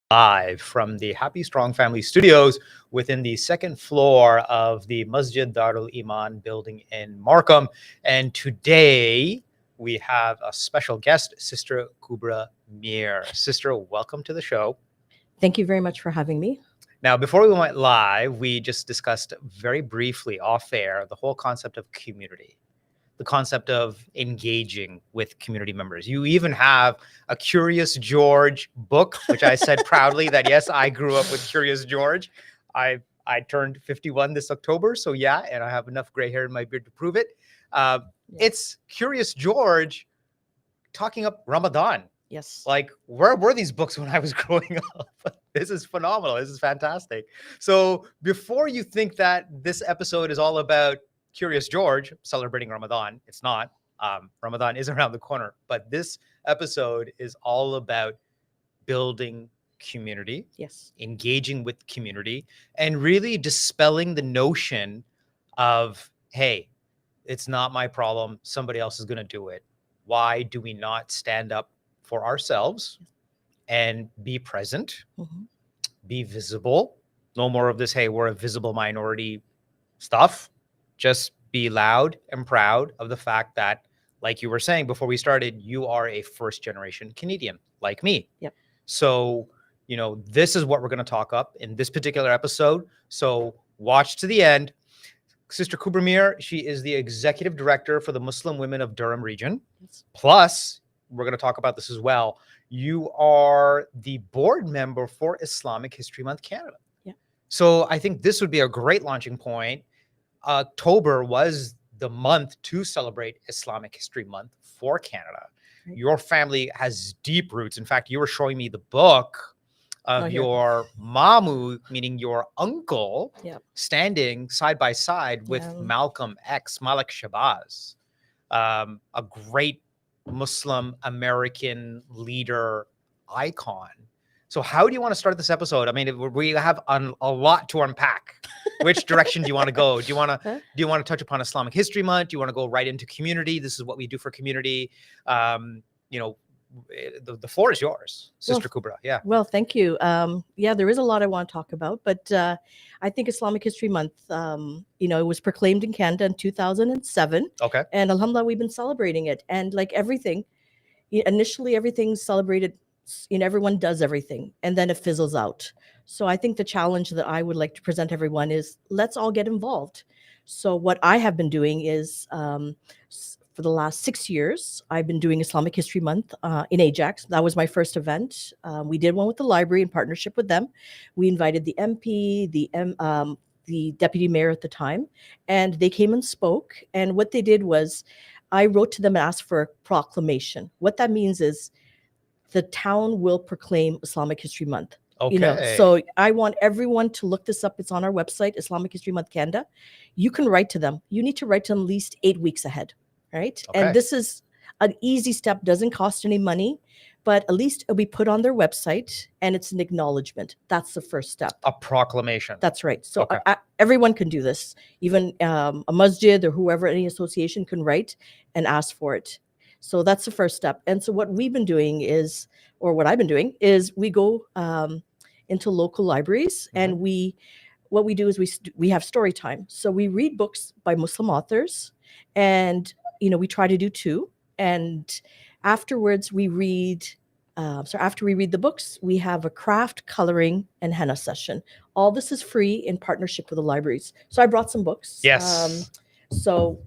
Live from the Happy Strong Family Studios within the second floor of the Masjid Darul Iman building in Markham. And today we have a special guest, Sister Kubra Mir. Sister, welcome to the show. Thank you very much for having me. Now, before we went live, we just discussed very briefly off air the whole concept of community, the concept of engaging with community members. You even have a Curious George book, which I said proudly that, yes, I grew up with Curious George. I turned 51 this October. So yeah, and I have enough gray hair in my beard to prove it. It's Curious George talking up Ramadan. Yes. Like, where were these books when I was growing up? This is phenomenal. This is fantastic. So before you think that this episode is all about Curious George celebrating Ramadan, it's not. Ramadan is around the corner, but this episode is all about building community, Yes, engaging with community, and really dispelling the notion of, hey, it's not my problem. Somebody else is going to do it. Why do we not stand up for ourselves and be present, be visible? No more of this, hey, we're a visible minority stuff. Just be loud and proud of the fact that, like you were saying before we started, you are a first generation Canadian like me. Yep. So, this is what we're going to talk up in this particular episode. So watch to the end. Sister Kubra Mir, she is the executive director for the Muslim Women of Durham region. Yes. Plus, we're going to talk about this as well, you are the board member for Islamic History Month Canada. Yeah. So I think this would be a great launching point. October was the month to celebrate Islamic History Month for Canada. Right. Your family has deep roots. In fact, you were showing me the book of your mamu, meaning your uncle, standing side by side with Malcolm X, Malik Shabazz, a great Muslim American leader icon. So how do you want to start this episode? I mean, we have a lot to unpack. Which direction do you want to go? Do you want to touch upon Islamic History Month? Do you want to go right into community? This is what we do for community. The floor is yours, Sister Kubra. Yeah. Well, thank you. There is a lot I want to talk about, but I think Islamic History Month, it was proclaimed in Canada in 2007. Okay. And alhamdulillah, we've been celebrating it. And like everything, initially everything's celebrated, everyone does everything, and then it fizzles out. So I think the challenge that I would like to present everyone is let's all get involved. So what I have been doing is for the last 6 years, I've been doing Islamic History Month in Ajax. That was my first event. We did one with the library in partnership with them. We invited the MP, the deputy mayor at the time, and they came and spoke. And what they did was I wrote to them and asked for a proclamation. What that means is the town will proclaim Islamic History Month. Okay. So I want everyone to look this up. It's on our website, Islamic History Month Canada. You can write to them. You need to write to them at least 8 weeks ahead. Right. Okay. And this is an easy step, doesn't cost any money, but at least it'll be put on their website and it's an acknowledgement. That's the first step. A proclamation. That's right. So everyone can do this. Even a masjid or whoever, any association can write and ask for it. So that's the first step. And so what we've been doing is, or what I've been doing is we go into local libraries and what we do is we have story time. So we read books by Muslim authors and we try to do 2, and afterwards we read. After we read the books, we have a craft, coloring, and henna session. All this is free in partnership with the libraries. So I brought some books. Yes. So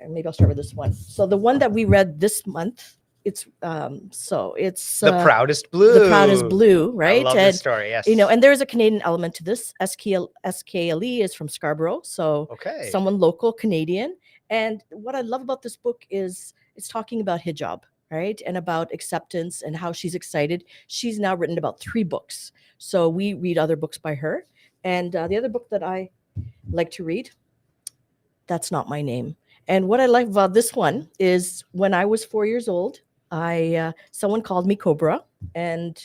maybe I'll start with this one. So the one that we read this month, it's The Proudest Blue. The Proudest Blue, right? I love this story. Yes. And there is a Canadian element to this. SKLE is from Scarborough, so someone local Canadian. And what I love about this book is it's talking about hijab, right? And about acceptance and how she's excited. She's now written about 3 books. So we read other books by her. And the other book that I like to read, That's Not My Name. And what I like about this one is when I was 4 years old, someone called me Cobra and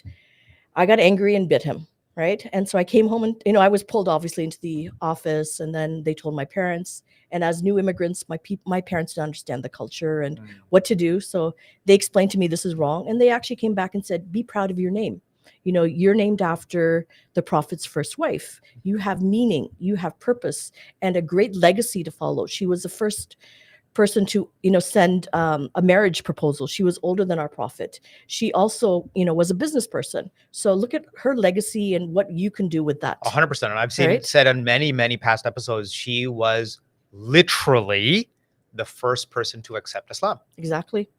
I got angry and bit him. Right. And so I came home and, I was pulled obviously into the office, and then they told my parents. And as new immigrants, my parents didn't understand the culture and what to do. So they explained to me this is wrong. And they actually came back and said, be proud of your name. you're named after the Prophet's first wife. You have meaning, you have purpose, and a great legacy to follow. She was the first person to send a marriage proposal. She was older than our Prophet. She also was a business person. So look at her legacy and what you can do with that. 100%. And I've seen it said on many past episodes, she was literally the first person to accept Islam. Exactly.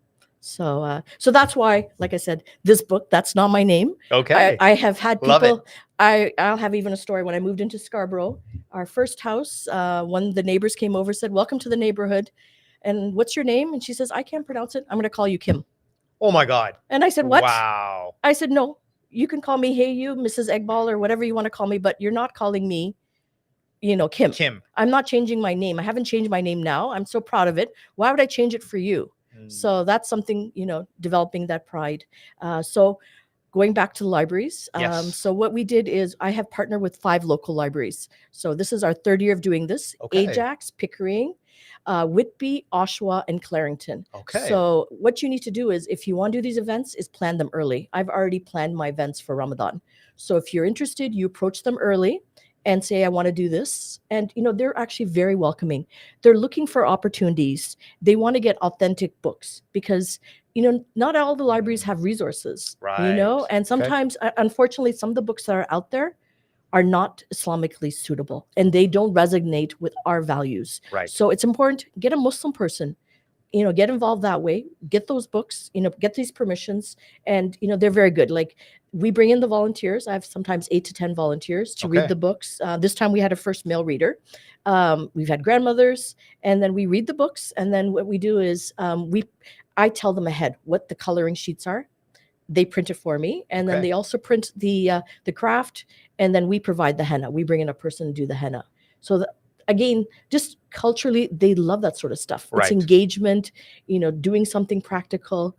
So that's why, like I said, this book, that's not my name. Okay. I have had people, I'll have even a story. When I moved into Scarborough, our first house, one of the neighbors came over, said, "Welcome to the neighborhood. And what's your name?" And she says, "I can't pronounce it. I'm going to call you Kim." Oh my God. And I said, "What?" Wow. I said, "No, you can call me, hey, you, Mrs. Eggball, or whatever you want to call me, but you're not calling me, Kim. Kim. I'm not changing my name. I haven't changed my name now. I'm so proud of it. Why would I change it for you?" So that's something, developing that pride. So going back to the libraries. So what we did is I have partnered with 5 local libraries. So this is our 3rd year of doing this. Ajax, Pickering, Whitby, Oshawa, and Clarington. So what you need to do is, if you want to do these events, is plan them early. I've already planned my events for Ramadan. So if you're interested, you approach them early and say, "I want to do this." And, they're actually very welcoming. They're looking for opportunities. They want to get authentic books because, not all the libraries have resources, and sometimes, unfortunately, some of the books that are out there are not Islamically suitable and they don't resonate with our values. So it's important, get a Muslim person, get involved that way, get those books, get these permissions. And, they're very good. Like, we bring in the volunteers. I have sometimes 8 to 10 volunteers to read the books. This time we had a first male reader. We've had grandmothers, and then we read the books. And then what we do is I tell them ahead what the coloring sheets are. They print it for me, and then they also print the craft, and then we provide the henna. We bring in a person to do the henna. So again, just culturally, they love that sort of stuff. It's engagement, doing something practical.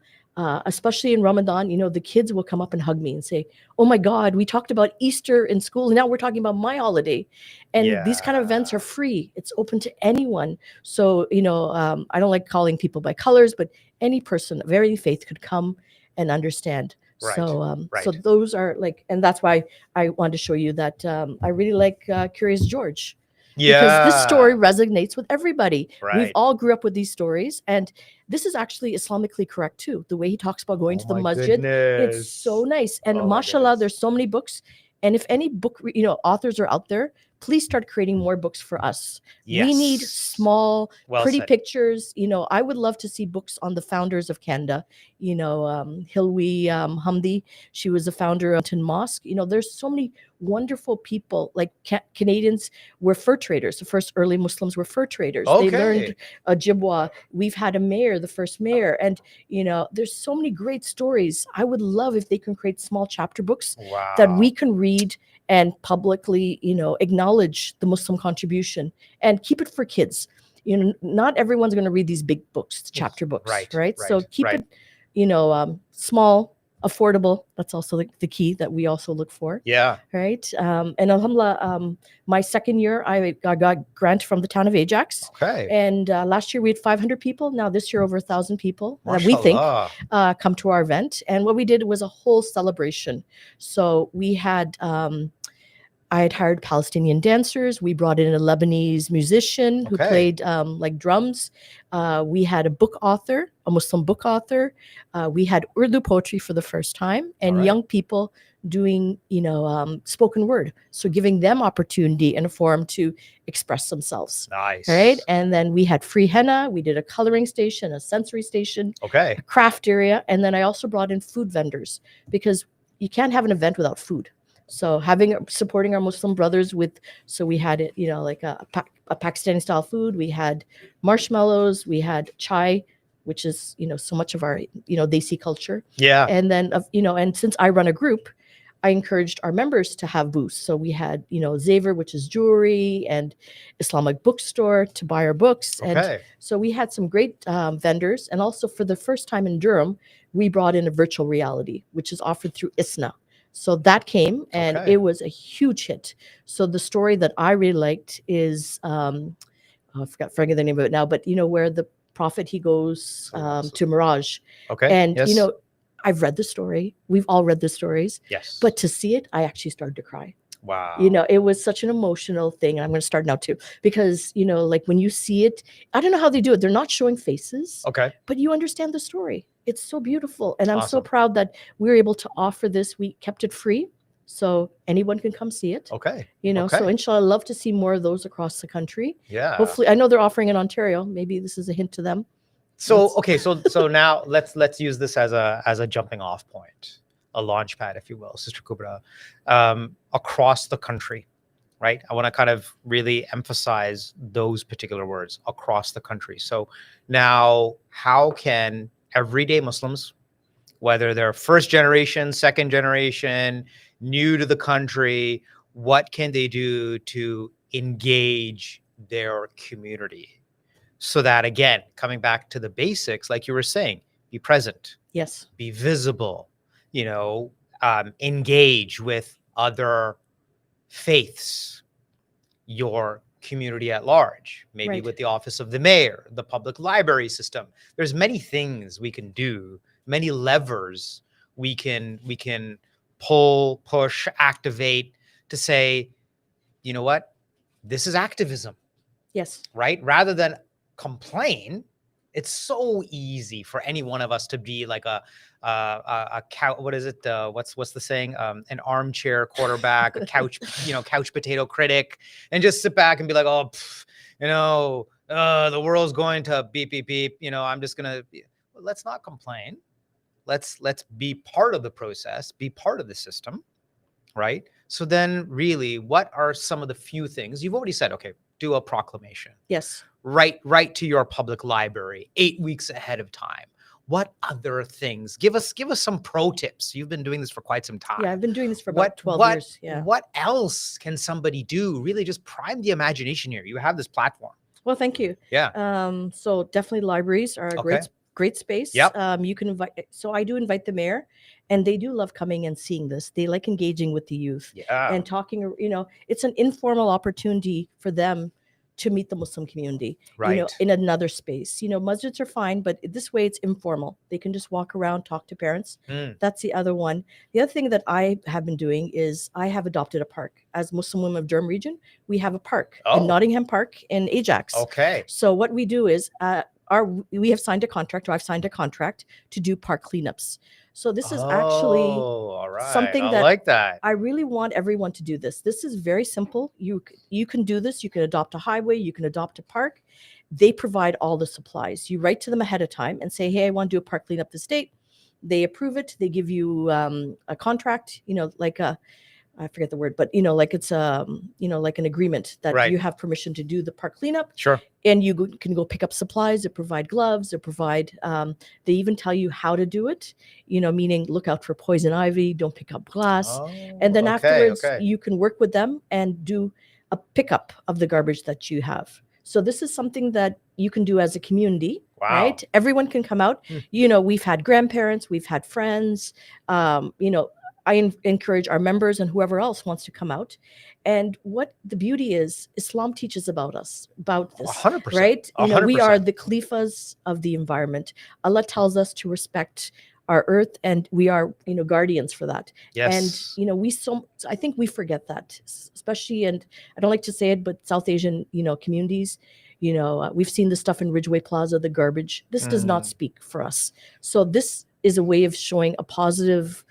Especially in Ramadan, the kids will come up and hug me and say, "Oh my God, we talked about Easter in school, and now we're talking about my holiday." And these kind of events are free. It's open to anyone. So, I don't like calling people by colors, but any person of varying faith could come and understand. So those are and that's why I wanted to show you that I really like Curious George. Because this story resonates with everybody. We've all grew up with these stories, and this is actually Islamically correct too. The way he talks about going to the masjid, it's so nice. And mashallah, there's so many books. And if any book, authors are out there, please start creating more books for us. We need small, pretty pictures. I would love to see books on the founders of Canada. Hilwi Hamdi, she was the founder of Mountain Mosque. There's so many wonderful people. Like Canadians were fur traders. The first early Muslims were fur traders. They learned Ojibwa. We've had a mayor, the first mayor. And, there's so many great stories. I would love if they can create small chapter books that we can read and publicly, acknowledge the Muslim contribution and keep it for kids. Not everyone's going to read these big books, chapter books, right? So keep it, small, affordable. That's also the key that we also look for. Right. And alhamdulillah, my 2nd year, I got grant from the town of Ajax. And last year we had 500 people. Now this year over 1,000 people that we think come to our event. And what we did was a whole celebration. So we had I had hired Palestinian dancers. We brought in a Lebanese musician who played drums. We had a book author, a Muslim book author. We had Urdu poetry for the first time, and young people doing, spoken word. So giving them opportunity and a forum to express themselves. Right. And then we had free henna. We did a coloring station, a sensory station, a craft area. And then I also brought in food vendors, because you can't have an event without food. So supporting our Muslim brothers so we had it, like a Pakistani style food. We had marshmallows, we had chai, which is, so much of our, Desi culture. And then, and since I run a group, I encouraged our members to have booths. So we had, Xavier, which is jewelry, and Islamic bookstore to buy our books. And so we had some great vendors. And also for the first time in Durham, we brought in a virtual reality, which is offered through ISNA. So that came, and it was a huge hit. So the story that I really liked is, I forget the name of it now, but where the Prophet, he goes to Mirage. And, I've read the story. We've all read the stories. Yes. But to see it, I actually started to cry. Wow. It was such an emotional thing. And I'm going to start now too, because, like when you see it, I don't know how they do it. They're not showing faces. Okay. But you understand the story. It's so beautiful. And I'm so Awesome. proud that we were able to offer this. We kept it free, so anyone can come see it. Okay. So inshallah, I'd love to see more of those across the country. Yeah. Hopefully, I know they're offering in Ontario. Maybe this is a hint to them. So, okay. So now let's use this as a jumping off point, a launch pad, if you will, Sister Kubra, across the country, right? I want to kind of really emphasize those particular words, across the country. So now, how can everyday Muslims, whether they're first generation, second generation, new to the country, what can they do to engage their community? So that, again, coming back to the basics, like you were saying, be present. Yes. Be visible, engage with other faiths, your community at large, maybe Right. with the office of the mayor, the public library system. There's many things we can do, many levers we can pull, push, activate to say, you know what, this is activism. Yes. Right? Rather than complain, it's so easy for any one of us to be like a what is it? What's the saying? An armchair quarterback, a couch potato critic, and just sit back and be like, oh, the world's going to beep beep beep. I'm just gonna. Let's not complain. Let's be part of the process, be part of the system, right? So then, really, what are some of the few things you've already said? Okay, do a proclamation. Yes. Write to your public library 8 weeks ahead of time. What other things? Give us some pro tips. You've been doing this for quite some time. Yeah, I've been doing this for about 12 years. Yeah. What else can somebody do? Really just prime the imagination here. You have this platform. Well, thank you. Yeah. So definitely libraries are a great space. Yep. You can invite. So I do invite the mayor, and they do love coming and seeing this. They like engaging with the youth and talking. It's an informal opportunity for them to meet the Muslim community, in another space. Masjids are fine, but this way it's informal. They can just walk around, talk to parents. That's the other one. The other thing that I have been doing is I have adopted a park. As Muslim women of Durham region, we have a park in Nottingham Park in Ajax. Okay. So what we do is we have signed a contract, or I've signed a contract to do park cleanups. So this is actually something that I really want everyone to do this. This is very simple. You can do this. You can adopt a highway. You can adopt a park. They provide all the supplies. You write to them ahead of time and say, hey, I want to do a park cleanup this date. They approve it. They give you a contract, like I forget the word, but like it's like an agreement that you have permission to do the park cleanup. Sure. And you can go pick up supplies. They provide gloves. They provide. They even tell you how to do it. Meaning look out for poison ivy. Don't pick up glass. And then afterwards, you can work with them and do a pickup of the garbage that you have. So this is something that you can do as a community. Wow. Right? Everyone can come out. We've had grandparents. We've had friends. I encourage our members and whoever else wants to come out. And what the beauty is, Islam teaches about this, 100%, right? 100%. We are the khalifas of the environment. Allah tells us to respect our earth, and we are, guardians for that. Yes. And, I think we forget that, especially, and I don't like to say it, but South Asian, communities, we've seen the stuff in Ridgeway Plaza, the garbage. This does not speak for us. So this is a way of showing a positive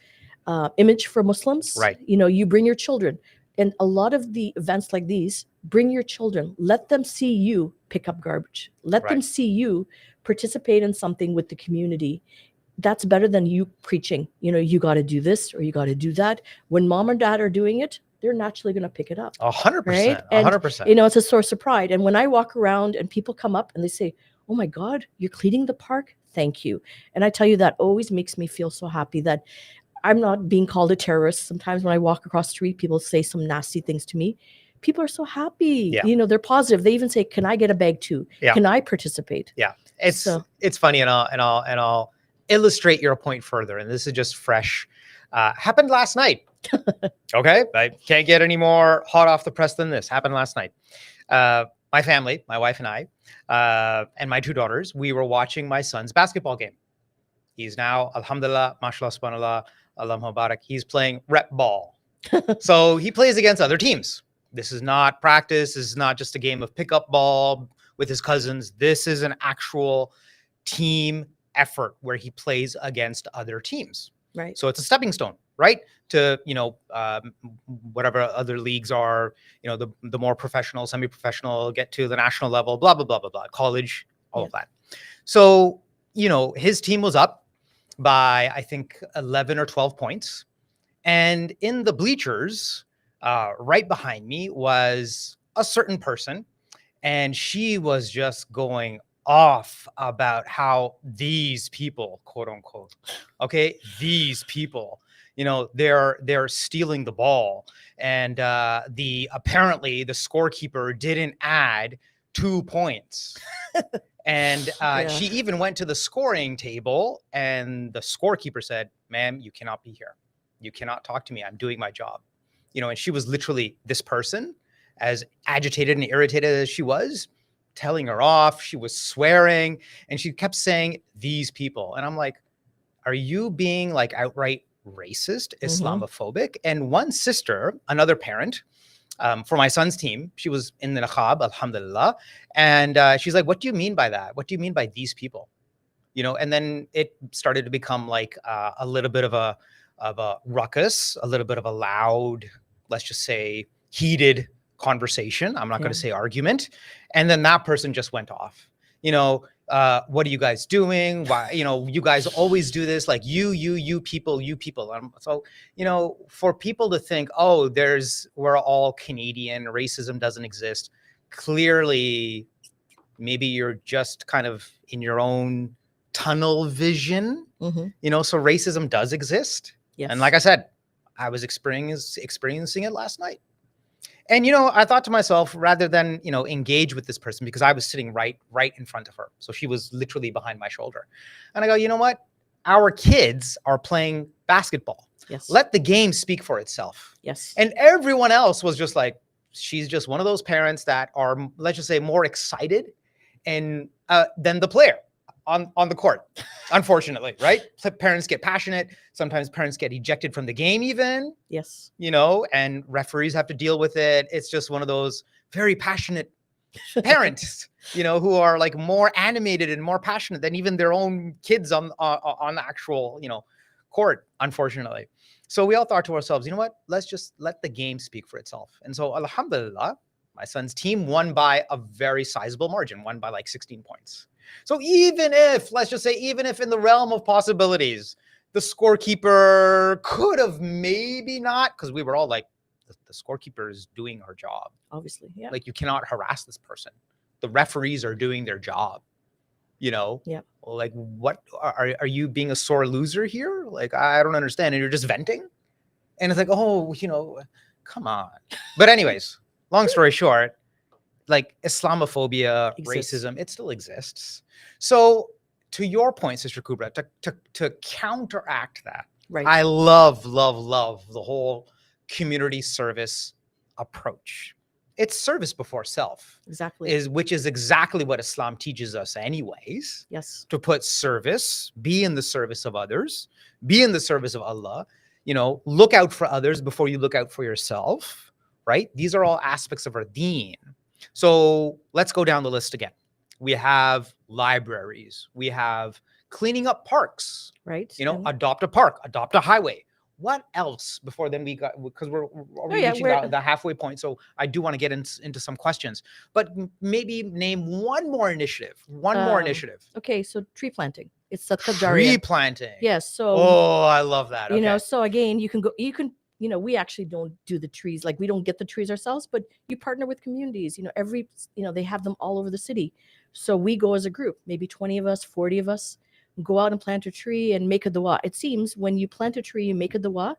image for Muslims. Right. You bring your children, and a lot of the events like these, bring your children, let them see you pick up garbage, let them see you participate in something with the community. That's better than you preaching, you got to do this or you got to do that. When mom or dad are doing it, they're naturally going to pick it up. 100%. Right? 100%. And, it's a source of pride. And when I walk around and people come up and they say, oh my God, you're cleaning the park? Thank you. And I tell you, that always makes me feel so happy that I'm not being called a terrorist. Sometimes when I walk across the street, people say some nasty things to me. People are so happy. Yeah. They're positive. They even say, can I get a bag too? Yeah. Can I participate? Yeah. It's funny, and I'll illustrate your point further. And this is just fresh. Happened last night. Okay. I can't get any more hot off the press than this. Happened last night. My family, my wife and I, and my two daughters, we were watching my son's basketball game. He's now, alhamdulillah, mashallah, subhanallah, Allah Mubarak, he's playing rep ball. So he plays against other teams. This is not practice. This is not just a game of pickup ball with his cousins. This is an actual team effort where he plays against other teams. Right. So it's a stepping stone, right? To, whatever other leagues are, the more professional, semi-professional, get to the national level, blah, blah, blah, blah, blah, college, all of that. So, his team was up by, I think, 11 or 12 points. And in the bleachers, right behind me was a certain person. And she was just going off about how these people, quote unquote, okay, these people, they're stealing the ball. And apparently the scorekeeper didn't add 2 points. And she even went to the scoring table, and the scorekeeper said, "Ma'am, you cannot be here. You cannot talk to me. I'm doing my job." And she was literally, this person, as agitated and irritated as she was, telling her off. She was swearing, and she kept saying, "These people." And I'm like, are you being like outright racist, Islamophobic? And one sister, another parent, for my son's team, she was in the niqab, alhamdulillah. And she's like, "What do you mean by that? What do you mean by these people?" And then it started to become like a little bit of a ruckus, a little bit of a loud, let's just say heated conversation. I'm not going to say argument. And then that person just went off. What are you guys doing? Why, you guys always do this, like you people. So, for people to think, oh, we're all Canadian, racism doesn't exist. Clearly, maybe you're just kind of in your own tunnel vision, so racism does exist. Yes. And like I said, I was experiencing it last night. And, I thought to myself, rather than, engage with this person, because I was sitting right in front of her. So she was literally behind my shoulder. And I go, you know what? Our kids are playing basketball. Yes. Let the game speak for itself. Yes. And everyone else was just like, she's just one of those parents that are, let's just say, more excited than the player on the court, unfortunately, right? Parents get passionate. Sometimes parents get ejected from the game even. Yes. And referees have to deal with it. It's just one of those very passionate parents, who are like more animated and more passionate than even their own kids on the actual, court, unfortunately. So we all thought to ourselves, you know what? Let's just let the game speak for itself. And so alhamdulillah, my son's team won by a very sizable margin, won by like 16 points. So even if in the realm of possibilities, the scorekeeper could have maybe not, because we were all like, the scorekeeper is doing her job. Obviously, yeah. Like, you cannot harass this person. The referees are doing their job, Yeah. Like, what are you being a sore loser here? Like, I don't understand. And you're just venting? And it's like, oh, come on. But anyways, long story short, like, Islamophobia, racism, it still exists. So to your point, Sister Kubra, to counteract that, right? I love the whole community service approach. It's service before self. Exactly. Which is exactly what Islam teaches us anyways. Yes. To put service, be in the service of others, be in the service of Allah, look out for others before you look out for yourself, right? These are all aspects of our deen. So let's go down the list again. We have libraries. We have cleaning up parks. Right. Adopt a park, adopt a highway. What else before then we got, because we're reaching the halfway point. So I do want to get into some questions, but maybe name one more initiative. Okay. So tree planting. It's a tree planting. Yes. So. Oh, I love that. Okay. So again, you can, we actually don't do the trees. Like, we don't get the trees ourselves, but you partner with communities, they have them all over the city. So we go as a group, maybe 20 of us, 40 of us, go out and plant a tree and make a dua. It seems when you plant a tree, you make a dua,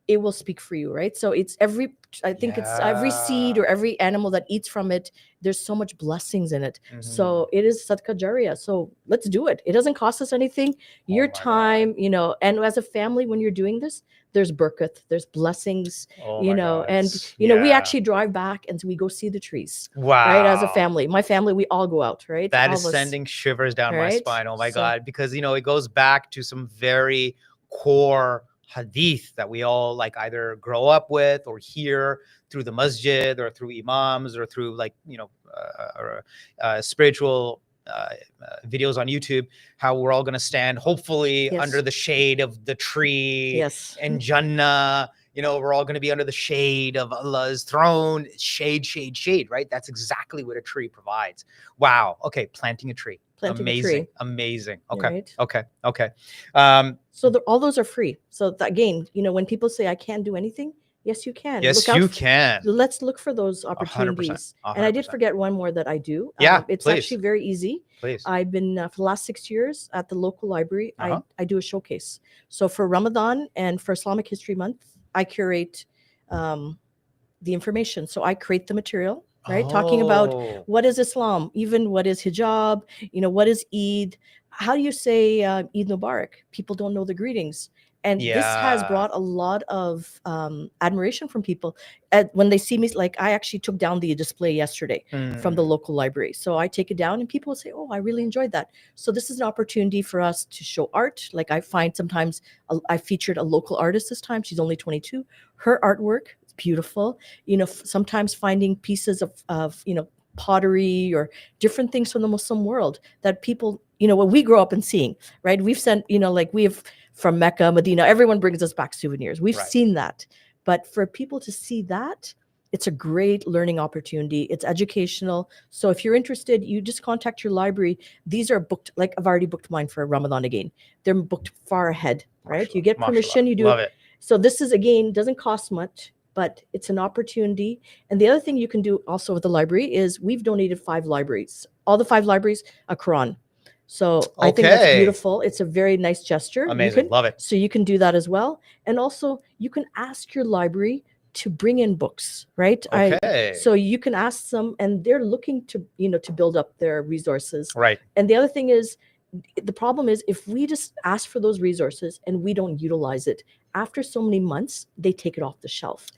it will speak for you, right? So it's it's every seed or every animal that eats from it, there's so much blessings in it. So it is sadaqah jariyah. So let's do it. It doesn't cost us anything. Your time, and as a family, when you're doing this, there's barakat, there's blessings, and we actually drive back and we go see the trees. Wow. Right? As a family, my family, we all go out, right? That is sending shivers down my spine. Oh my God. Because, it goes back to some very core hadith that we all like either grow up with or hear through the masjid or through imams or through spiritual videos on YouTube, how we're all going to stand hopefully under the shade of the tree and Jannah. We're all going to be under the shade of Allah's throne. Shade, shade, shade, right? That's exactly what a tree provides. Wow. Okay. Planting a tree. Amazing. Okay. Right. Okay. So all those are free. So again, when people say I can't do anything, yes, you can. Yes, you can. Let's look for those opportunities. 100%. And I did forget one more that I do. It's actually very easy. Please. I've been for the last 6 years at the local library. I do a showcase. So for Ramadan and for Islamic History Month, I curate the information. So I create the material. Right? Talking about what is Islam, even what is hijab, what is Eid, how do you say Eid Mubarak? People don't know the greetings. And this has brought a lot of admiration from people. When they see me, like I actually took down the display yesterday from the local library. So I take it down and people will say, oh, I really enjoyed that. So this is an opportunity for us to show art. Like I find sometimes I featured a local artist this time. She's only 22. Her artwork, beautiful, sometimes finding pieces of pottery or different things from the Muslim world that people, what we grow up and seeing, right? We've sent, we've from Mecca, Medina, everyone brings us back souvenirs. We've seen that. But for people to see that, it's a great learning opportunity. It's educational. So if you're interested, you just contact your library. These are booked, like I've already booked mine for Ramadan again. They're booked far ahead, right? You get permission, you do Love it. So this is, again, doesn't cost much, but it's an opportunity. And the other thing you can do also with the library is we've donated 5 libraries. All the 5 libraries, a Quran. So I think that's beautiful. It's a very nice gesture. Amazing. Love it. So you can do that as well. And also you can ask your library to bring in books, right? So you can ask them and they're looking to, to build up their resources. Right. And the other thing is, the problem is if we just ask for those resources and we don't utilize it, after so many months, they take it off the shelf.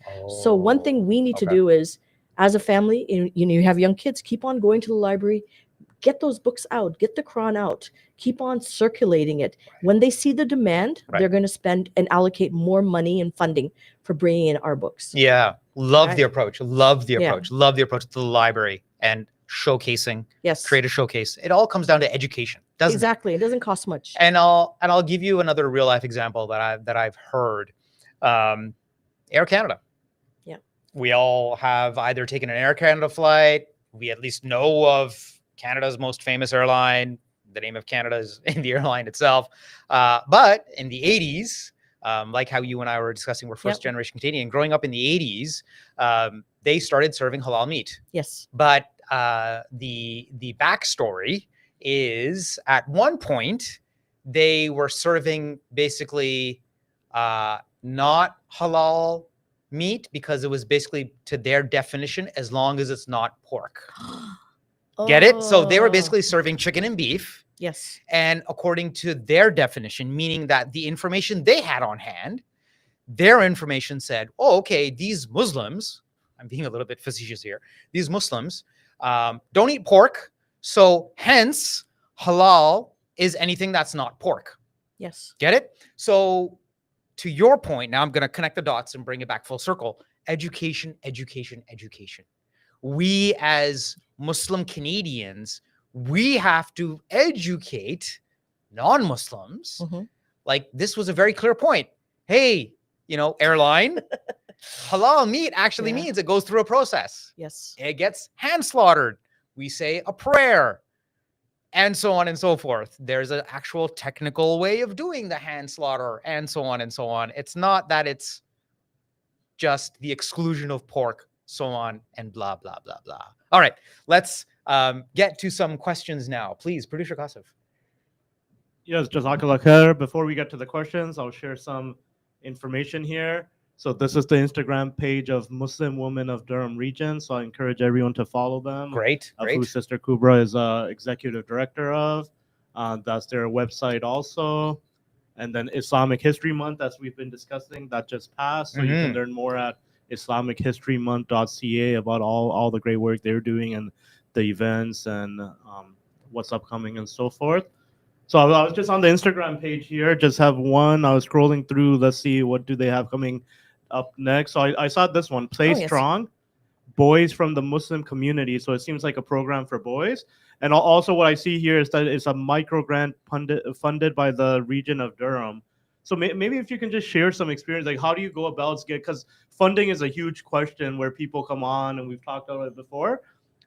So one thing we need to do is, as a family, you have young kids, keep on going to the library, get those books out, get the Quran out, keep on circulating it. When they see the demand, they're going to spend and allocate more money and funding for bringing in our books. Yeah. Love the approach. Love the approach. Love the approach to the library and showcasing. Yes. Create a showcase. It all comes down to education, doesn't it? It doesn't cost much. And I'll give you another real life example that I've heard. Air Canada. Yeah. We all have either taken an Air Canada flight. We at least know of Canada's most famous airline. The name of Canada is in the airline itself. But in the 80s, like how you and I were discussing, we're first generation Canadian. Growing up in the 80s, they started serving halal meat. Yes. But the backstory is at one point they were serving basically not halal meat because it was basically, to their definition, as long as it's not pork. Get it? So they were basically serving chicken and beef. Yes. And according to their definition, meaning that the information they had on hand, their information said, oh, okay, these Muslims, I'm being a little bit facetious here, these Muslims don't eat pork. So hence, halal is anything that's not pork. Yes. Get it? So to your point, now I'm going to connect the dots and bring it back full circle. Education, education, education. We as Muslim Canadians, we have to educate non-Muslims. Like this was a very clear point. Hey, airline, halal meat actually means it goes through a process. Yes. It gets hand slaughtered. We say a prayer and so on and so forth. There's an actual technical way of doing the hand slaughter and so on and so on. It's not that it's just the exclusion of pork, so on and blah, blah, blah, blah. All right, let's get to some questions now. Please, Producer Kasif. Yes, Jazakallah khair. Before we get to the questions, I'll share some information here. So this is the Instagram page of Muslim Women of Durham Region. So I encourage everyone to follow them. Great. Of who Sister Kubra is executive director of. That's their website also. And then Islamic History Month, as we've been discussing, that just passed. So you can learn more at islamichistorymonth.ca about all the great work they're doing and the events and what's upcoming and so forth. So I was just on the Instagram page here, just have one. I was scrolling through, let's see, what do they have coming up next. So I saw this one, Play Strong, Boys from the Muslim Community. So it seems like a program for boys. And also what I see here is that it's a micro grant funded by the region of Durham. So maybe if you can just share some experience, like how do you go about it? Because funding is a huge question where people come on, and we've talked about it before.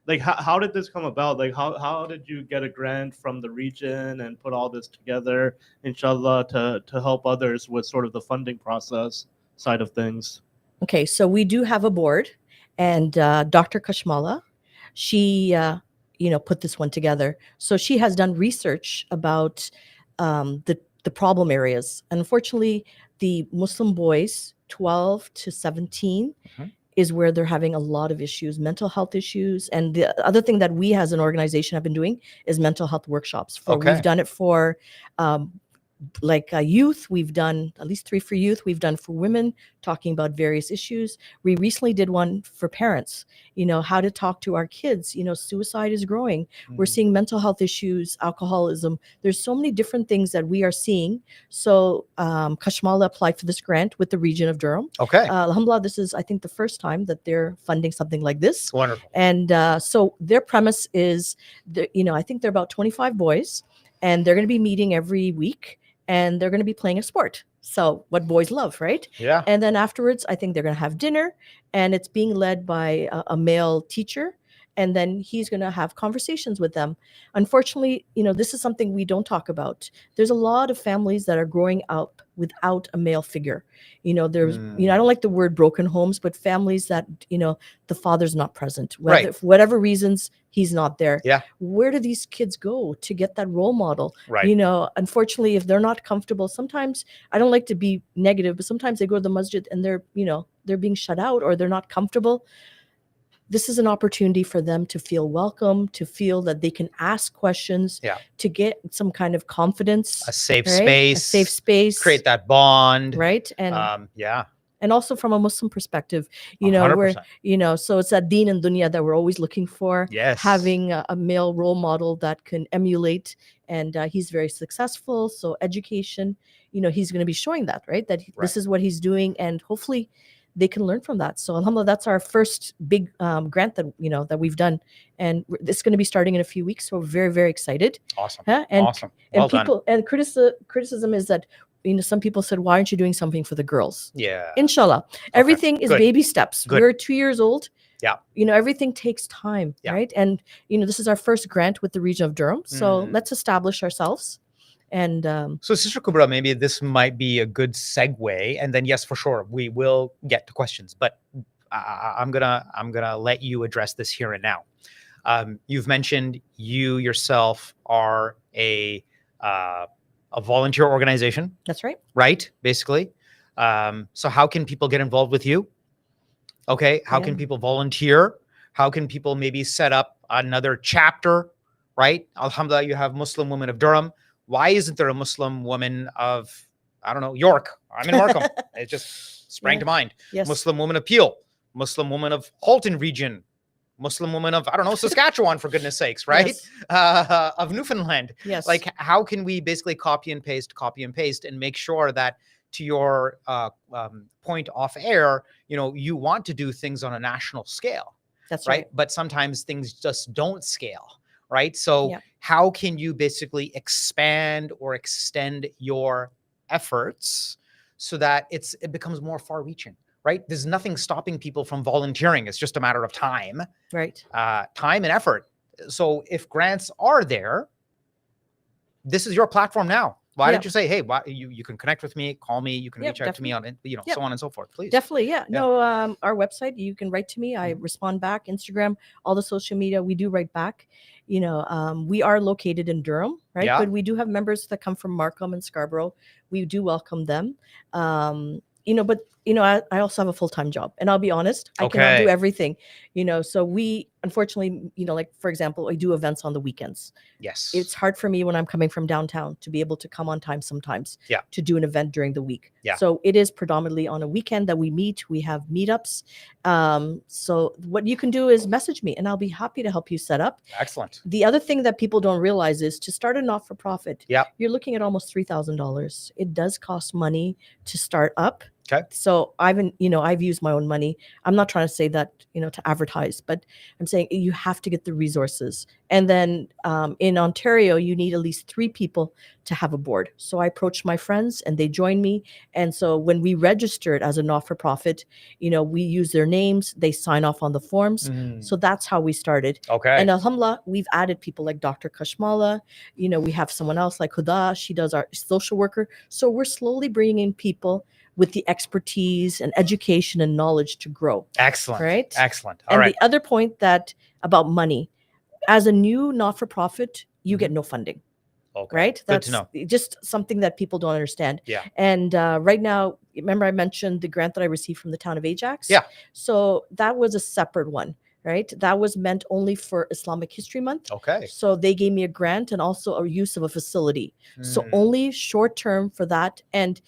Like how did this come about? Like how did you get a grant from the region and put all this together, inshallah, to help others with sort of the funding process side of things? Okay, so we do have a board, and Dr. Kashmala, she put this one together. So she has done research about the problem areas. Unfortunately, the Muslim boys 12 to 17 is where they're having a lot of issues, mental health issues. And the other thing that we as an organization have been doing is mental health workshops. We've done it for youth. We've done at least 3 for youth. We've done for women, talking about various issues. We recently did one for parents, how to talk to our kids. Suicide is growing. We're seeing mental health issues, alcoholism. There's so many different things that we are seeing. So Kashmala applied for this grant with the region of Durham. Okay. Alhamdulillah, this is, I think, the first time that they're funding something like this. Wonderful. And so their premise is, I think they're about 25 boys, and they're going to be meeting every week. And they're going to be playing a sport. So what boys love, right? Yeah. And then afterwards, I think they're going to have dinner, and it's being led by a male teacher. And then he's going to have conversations with them. Unfortunately, this is something we don't talk about. There's a lot of families that are growing up without a male figure. There's, I don't like the word broken homes, but families that, the father's not present. For whatever reasons, he's not there. Yeah. Where do these kids go to get that role model? Right. Unfortunately, if they're not comfortable, sometimes, I don't like to be negative, but sometimes they go to the masjid and they're being shut out, or they're not comfortable. This is an opportunity for them to feel welcome, to feel that they can ask questions, to get some kind of confidence, a safe space, create that bond, right? And and also from a Muslim perspective, 100%. where so it's that deen and dunya that we're always looking for. Yes, having a male role model that can emulate, and he's very successful. So education, he's going to be showing that, right? This is what he's doing, and hopefully they can learn from that. So alhamdulillah, that's our first big grant that that we've done, and it's going to be starting in a few weeks. So we're very, very excited. Awesome. And, awesome. Well and people done. and criticism is that some people said, why aren't you doing something for the girls? Yeah. Inshallah, everything is baby steps. We're 2 years old. Yeah. Everything takes time, right? And this is our first grant with the region of Durham. So let's establish ourselves. And so, Sister Kubra, maybe this might be a good segue, and then yes, for sure, we will get to questions. But I'm gonna let you address this here and now. You've mentioned you yourself are a volunteer organization. That's right. Right, basically. So, how can people get involved with you? Okay, how can people volunteer? How can people maybe set up another chapter? Right, alhamdulillah, you have Muslim Women of Durham. Why isn't there a Muslim woman of, I don't know, York? I'm in Markham. It just sprang to mind. Yes. Muslim woman of Peel, Muslim woman of Halton region, Muslim woman of, I don't know, Saskatchewan, for goodness sakes, right? Yes. Of Newfoundland. Yes. Like, how can we basically copy and paste and make sure that, to your point off air, you want to do things on a national scale. That's right. But sometimes things just don't scale. Right. So how can you basically expand or extend your efforts so that it becomes more far reaching? Right. There's nothing stopping people from volunteering. It's just a matter of time. Right. Time and effort. So if grants are there, this is your platform now. Why don't you say, hey, you can connect with me, call me, you can reach out to me on it, so on and so forth, please. Definitely. Yeah. No, our website, you can write to me. I respond back. Instagram, all the social media, we do write back. We are located in Durham, right? Yeah. But we do have members that come from Markham and Scarborough. We do welcome them. But I also have a full-time job, and I'll be honest, I cannot do everything, so we, unfortunately, like, for example, I do events on the weekends. Yes. It's hard for me when I'm coming from downtown to be able to come on time sometimes to do an event during the week. So it is predominantly on a weekend that we meet. We have meetups. So what you can do is message me and I'll be happy to help you set up. Excellent. The other thing that people don't realize is to start a not-for-profit, you're looking at almost $3,000. It does cost money to start up. Okay. So I've used my own money. I'm not trying to say that, to advertise, but I'm saying you have to get the resources. And then in Ontario, you need at least 3 people to have a board. So I approached my friends and they joined me. And so when we registered as a not-for-profit, we use their names, they sign off on the forms. So that's how we started. Okay. And alhamdulillah, we've added people like Dr. Kashmala. We have someone else like Huda. She does our social worker. So we're slowly bringing in people with the expertise and education and knowledge to grow. Excellent. Right? Excellent. All right. The other point about money, as a new not-for-profit, you get no funding. Okay. Right? Good to know. Just something that people don't understand. Yeah. And right now, remember I mentioned the grant that I received from the town of Ajax? Yeah. So that was a separate one, right? That was meant only for Islamic History Month. Okay. So they gave me a grant and also a use of a facility. So only short term for that. And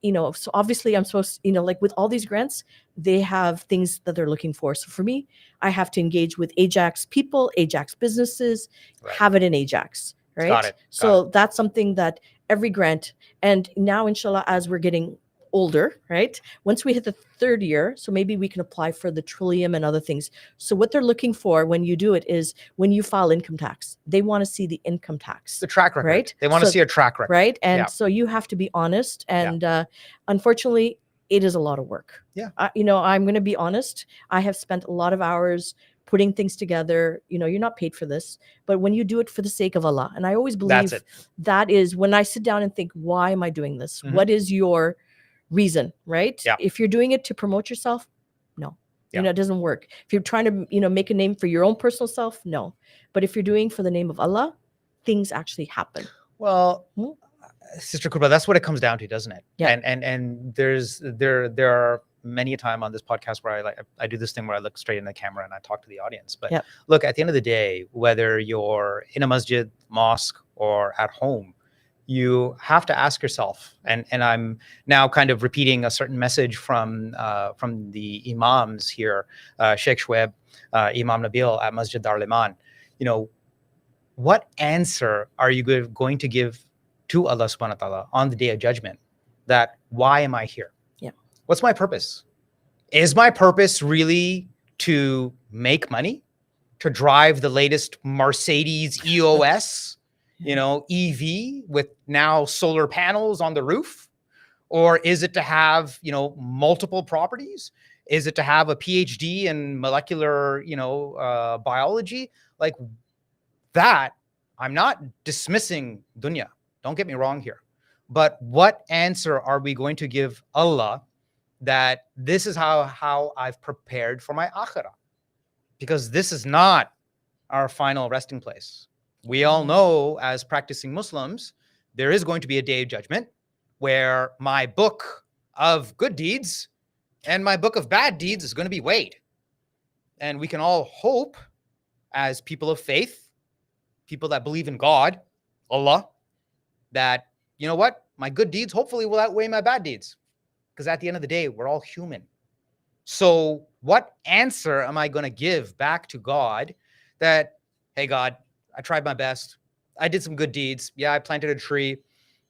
so obviously I'm supposed, like with all these grants, they have things that they're looking for. So for me, I have to engage with Ajax people, Ajax businesses, have it in Ajax, right? Got it. So that's something that every grant, and now inshallah, as we're getting older, right? Once we hit the 3rd year, so maybe we can apply for the Trillium and other things. So what they're looking for when you do it is when you file income tax, they want to see the income tax. The track record. Right? They want to see a track record. Right? And so you have to be honest. And unfortunately, it is a lot of work. Yeah. I'm going to be honest. I have spent a lot of hours putting things together. You're not paid for this, but when you do it for the sake of Allah, and I always believe that is when I sit down and think, why am I doing this? What is your reason, right? Yeah. If you're doing it to promote yourself, no. It doesn't work. If you're trying to, make a name for your own personal self, no. But if you're doing for the name of Allah, things actually happen. Well, Sister Kubra, that's what it comes down to, doesn't it? Yeah. And there are many a time on this podcast where I do this thing where I look straight in the camera and I talk to the audience. But look, at the end of the day, whether you're in a masjid, mosque, or at home, you have to ask yourself, and I'm now kind of repeating a certain message from the imams here, Sheikh Shoaib, Imam Nabil at Masjid Dar Liman. What answer are you going to give to Allah subhanahu wa ta'ala on the day of judgment? That why am I here? Yeah. What's my purpose? Is my purpose really to make money, to drive the latest Mercedes EOS? EV with now solar panels on the roof? Or is it to have, multiple properties? Is it to have a PhD in molecular, biology? Like that, I'm not dismissing dunya. Don't get me wrong here. But what answer are we going to give Allah that this is how I've prepared for my akhirah? Because this is not our final resting place. We all know, as practicing Muslims, there is going to be a day of judgment where my book of good deeds and my book of bad deeds is going to be weighed. And we can all hope, as people of faith, people that believe in God, Allah, that, you know what, my good deeds hopefully will outweigh my bad deeds. Because at the end of the day, we're all human. So what answer am I going to give back to God that, hey, God, I tried my best. I did some good deeds. Yeah, I planted a tree.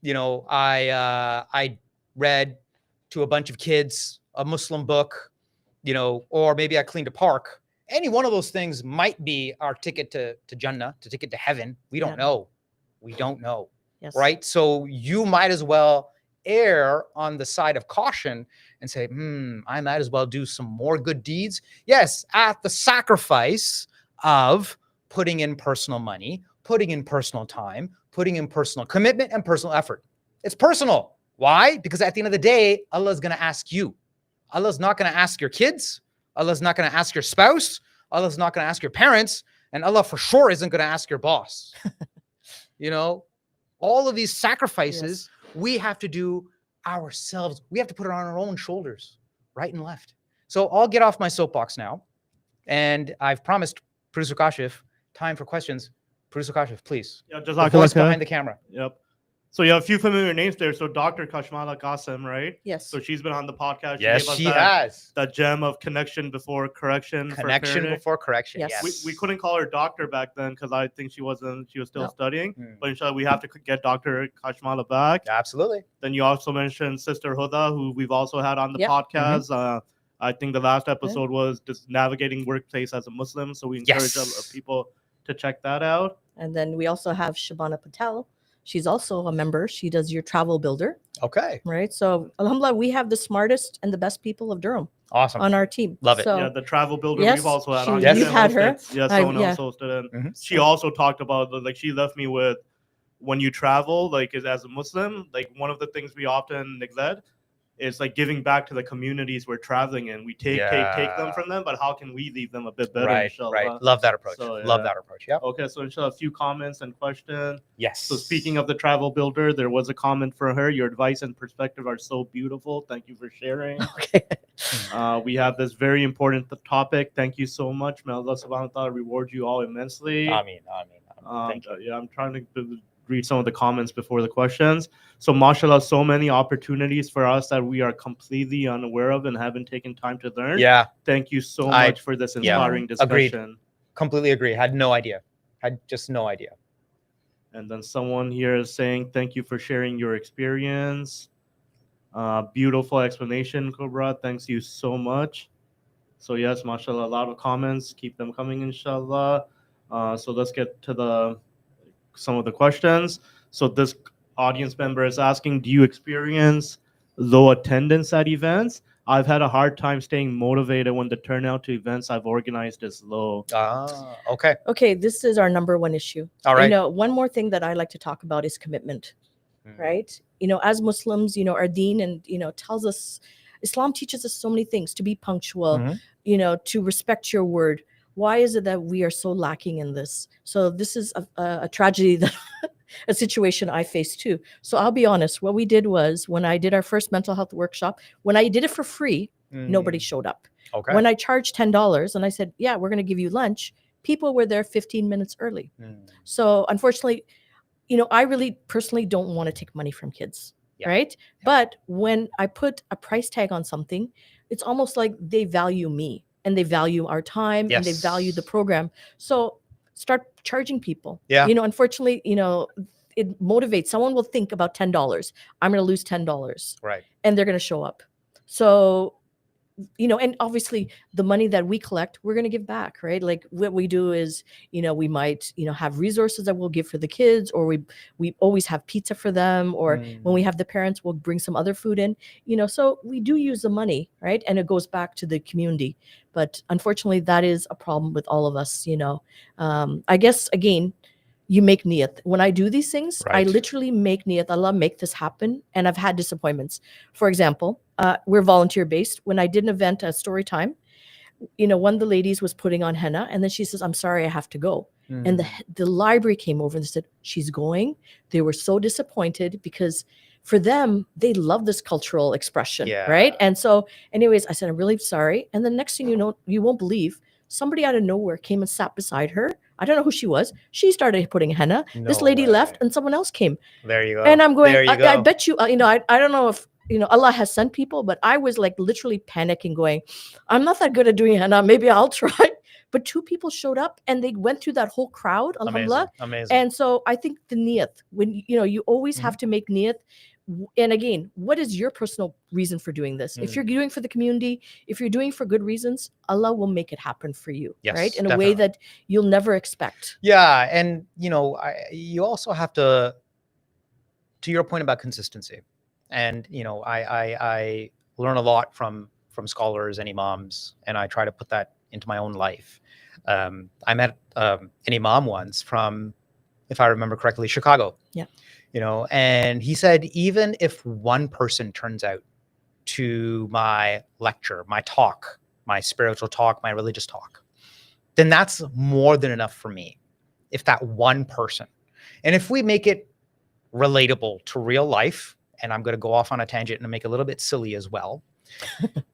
I read to a bunch of kids a Muslim book, or maybe I cleaned a park. Any one of those things might be our ticket to Jannah, to ticket to heaven. We don't know. We don't know. Yes. Right? So you might as well err on the side of caution and say, I might as well do some more good deeds. Yes, at the sacrifice of putting in personal money, putting in personal time, putting in personal commitment and personal effort. It's personal. Why? Because at the end of the day, Allah is going to ask you. Allah's not going to ask your kids. Allah's not going to ask your spouse. Allah's not going to ask your parents. And Allah for sure isn't going to ask your boss. All of these sacrifices we have to do ourselves. We have to put it on our own shoulders. right and left. So I'll get off my soapbox now. And I've promised Producer Kashif time for questions. Producer Kashif, please. Yeah, the voice behind the camera. Yep. So you have a few familiar names there. So Dr. Kashmala Qasim, right? Yes. So she's been on the podcast. Yes, she has. That gem of connection before correction. Connection before correction. Yes. Yes. We couldn't call her doctor back then because I think she was still studying. But inshallah, we have to get Dr. Kashmala back. Absolutely. Then you also mentioned Sister Huda, who we've also had on the podcast. I think the last episode was just navigating workplace as a Muslim. So we encourage people to check that out. And then we also have Shabana Patel. She's also a member. She does your travel builder. Okay. Right. So alhamdulillah, we have the smartest and the best people of Durham. Awesome. On our team. Love it. So, yeah, the travel builder we've also had on. You've had her. Yes, someone else hosted it. She also talked about, like, she left me with, when you travel, like, as a Muslim, like, one of the things we often neglect is like giving back to the communities we're traveling in. We take them from them, but how can we leave them a bit better? Right, inshallah? right. Love that approach. So, Love that approach. Yeah. Okay, so inshallah, a few comments and questions. Yes. So speaking of the travel builder, there was a comment for her. Your advice and perspective are so beautiful. Thank you for sharing. Okay. We have this very important topic. Thank you so much. May Allah subhanahu wa ta'ala reward you all immensely. Ameen. Thank you. Yeah, I'm trying to read some of the comments before the questions. So mashallah, so many opportunities for us that we are completely unaware of and haven't taken time to learn. Yeah. Thank you so much for this inspiring discussion. Agreed. Completely agree. Had no idea. Had just no idea. And then someone here is saying, thank you for sharing your experience. Beautiful explanation, Kubra. Thanks you so much. So yes, mashallah, a lot of comments. Keep them coming, inshallah. So let's get to some of the questions. So this audience member is asking, do you experience low attendance at events? I've had a hard time staying motivated when the turnout to events I've organized is low. Okay. Okay, this is our number one issue. All right. One more thing that I like to talk about is commitment, right? As Muslims, our deen and, tells us, Islam teaches us so many things, to be punctual, to respect your word. Why is it that we are so lacking in this? So this is a tragedy, that a situation I faced too. So I'll be honest, what we did was, when I did our first mental health workshop, when I did it for free, nobody showed up. Okay. When I charged $10 and I said, yeah, we're going to give you lunch, people were there 15 minutes early. So unfortunately, I really personally don't want to take money from kids, right? Yeah. But when I put a price tag on something, it's almost like they value me. And they value our time, and they value the program. So start charging people. Yeah. Unfortunately, it motivates. Someone will think about $10. I'm going to lose $10. Right. And they're going to show up. So, and obviously the money that we collect, we're going to give back, right? Like what we do is, we might, have resources that we'll give for the kids, or we always have pizza for them, or when we have the parents, we'll bring some other food in, so we do use the money, right? And it goes back to the community. But unfortunately, that is a problem with all of us, I guess, again, you make niyat. When I do these things, I literally make niyat, Allah, make this happen. And I've had disappointments. For example, we're volunteer based. When I did an event, a story time, one of the ladies was putting on henna, and then she says, I'm sorry, I have to go. And the library came over and they said, she's going. They were so disappointed because for them, they love this cultural expression, right? And so anyways, I said, I'm really sorry. And the next thing you know, you won't believe, somebody out of nowhere came and sat beside her. I don't know who she was. She started putting henna. This lady left and someone else came. There you go. And I'm going, I bet you, I don't know if, Allah has sent people, but I was like literally panicking going, I'm not that good at doing henna. Maybe I'll try. But 2 people showed up and they went through that whole crowd. Alhamdulillah. Amazing. And so I think the niyat, when, you always have to make niyat. And again, what is your personal reason for doing this? If you're doing for the community, if you're doing for good reasons, Allah will make it happen for you, right? In a way that you'll never expect. Yeah. And, you also have to your point about consistency. And, I learn a lot from scholars and imams, and I try to put that into my own life. I met an imam once from, if I remember correctly, Chicago. Yeah. And he said, even if one person turns out to my lecture, my talk, my spiritual talk, my religious talk, then that's more than enough for me. If that one person, and if we make it relatable to real life, and I'm going to go off on a tangent and make it a little bit silly as well.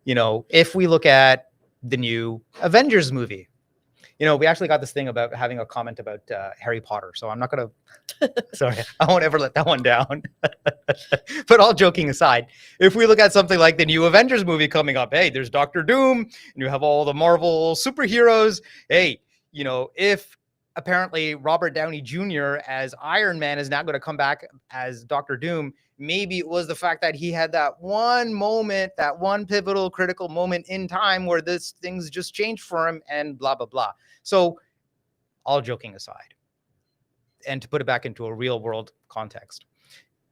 You know, if we look at the new Avengers movie, you know, we actually got this thing about having a comment about Harry Potter. So I'm not going to, sorry, I won't ever let that one down. But all joking aside, if we look at something like the new Avengers movie coming up, hey, there's Doctor Doom, and you have all the Marvel superheroes. Hey, you know, if apparently Robert Downey Jr. as Iron Man is now going to come back as Doctor Doom, maybe it was the fact that he had that one moment, that one pivotal critical moment in time where this things just changed for him and blah, blah, blah. So all joking aside, and to put it back into a real world context,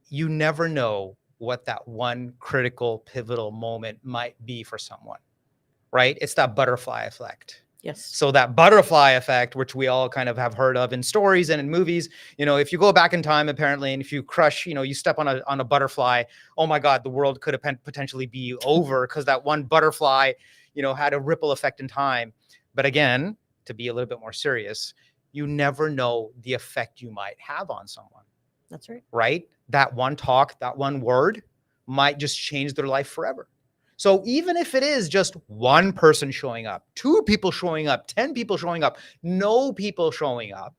you never know what that one critical pivotal moment might be for someone, right? It's that butterfly effect. Yes. So that butterfly effect, which we all kind of have heard of in stories and in movies, you know, if you go back in time, apparently, and if you crush, you know, you step on a butterfly, oh my God, the world could have potentially be over because that one butterfly, you know, had a ripple effect in time. But again, to be a little bit more serious, you never know the effect you might have on someone. That's right. Right? That one talk, that one word might just change their life forever. So even if it is just one person showing up, 2 people showing up, 10 people showing up, no people showing up,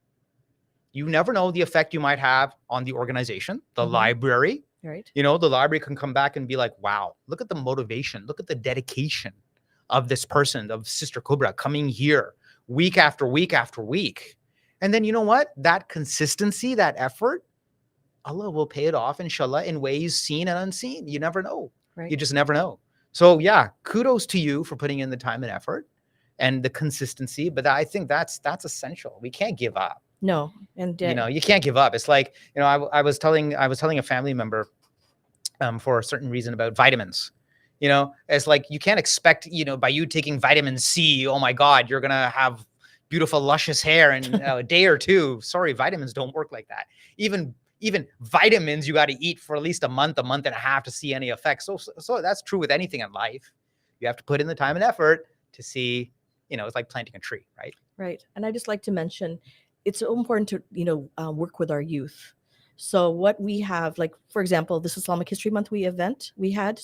you never know the effect you might have on the organization, the library. Right. You know, the library can come back and be like, wow, look at the motivation, look at the dedication of this person, of Sister Kubra, coming here week after week after week. And then you know what? That consistency, that effort, Allah will pay it off, inshallah, in ways seen and unseen. You never know. Right. You just never know. So yeah, kudos to you for putting in the time and effort and the consistency. But I think that's essential. We can't give up. No, and you know, you can't give up. It's like, you know, I was telling a family member for a certain reason about vitamins. You know, it's like you can't expect, you know, by you taking vitamin C, oh my God, you're gonna have beautiful, luscious hair in a day or two. Sorry, vitamins don't work like that. Even vitamins you got to eat for at least a month and a half to see any effects. So that's true with anything in life. You have to put in the time and effort to see, you know, it's like planting a tree, right? Right. And I just like to mention, it's so important to, you know, work with our youth. So what we have, like, for example, this Islamic History Month event we had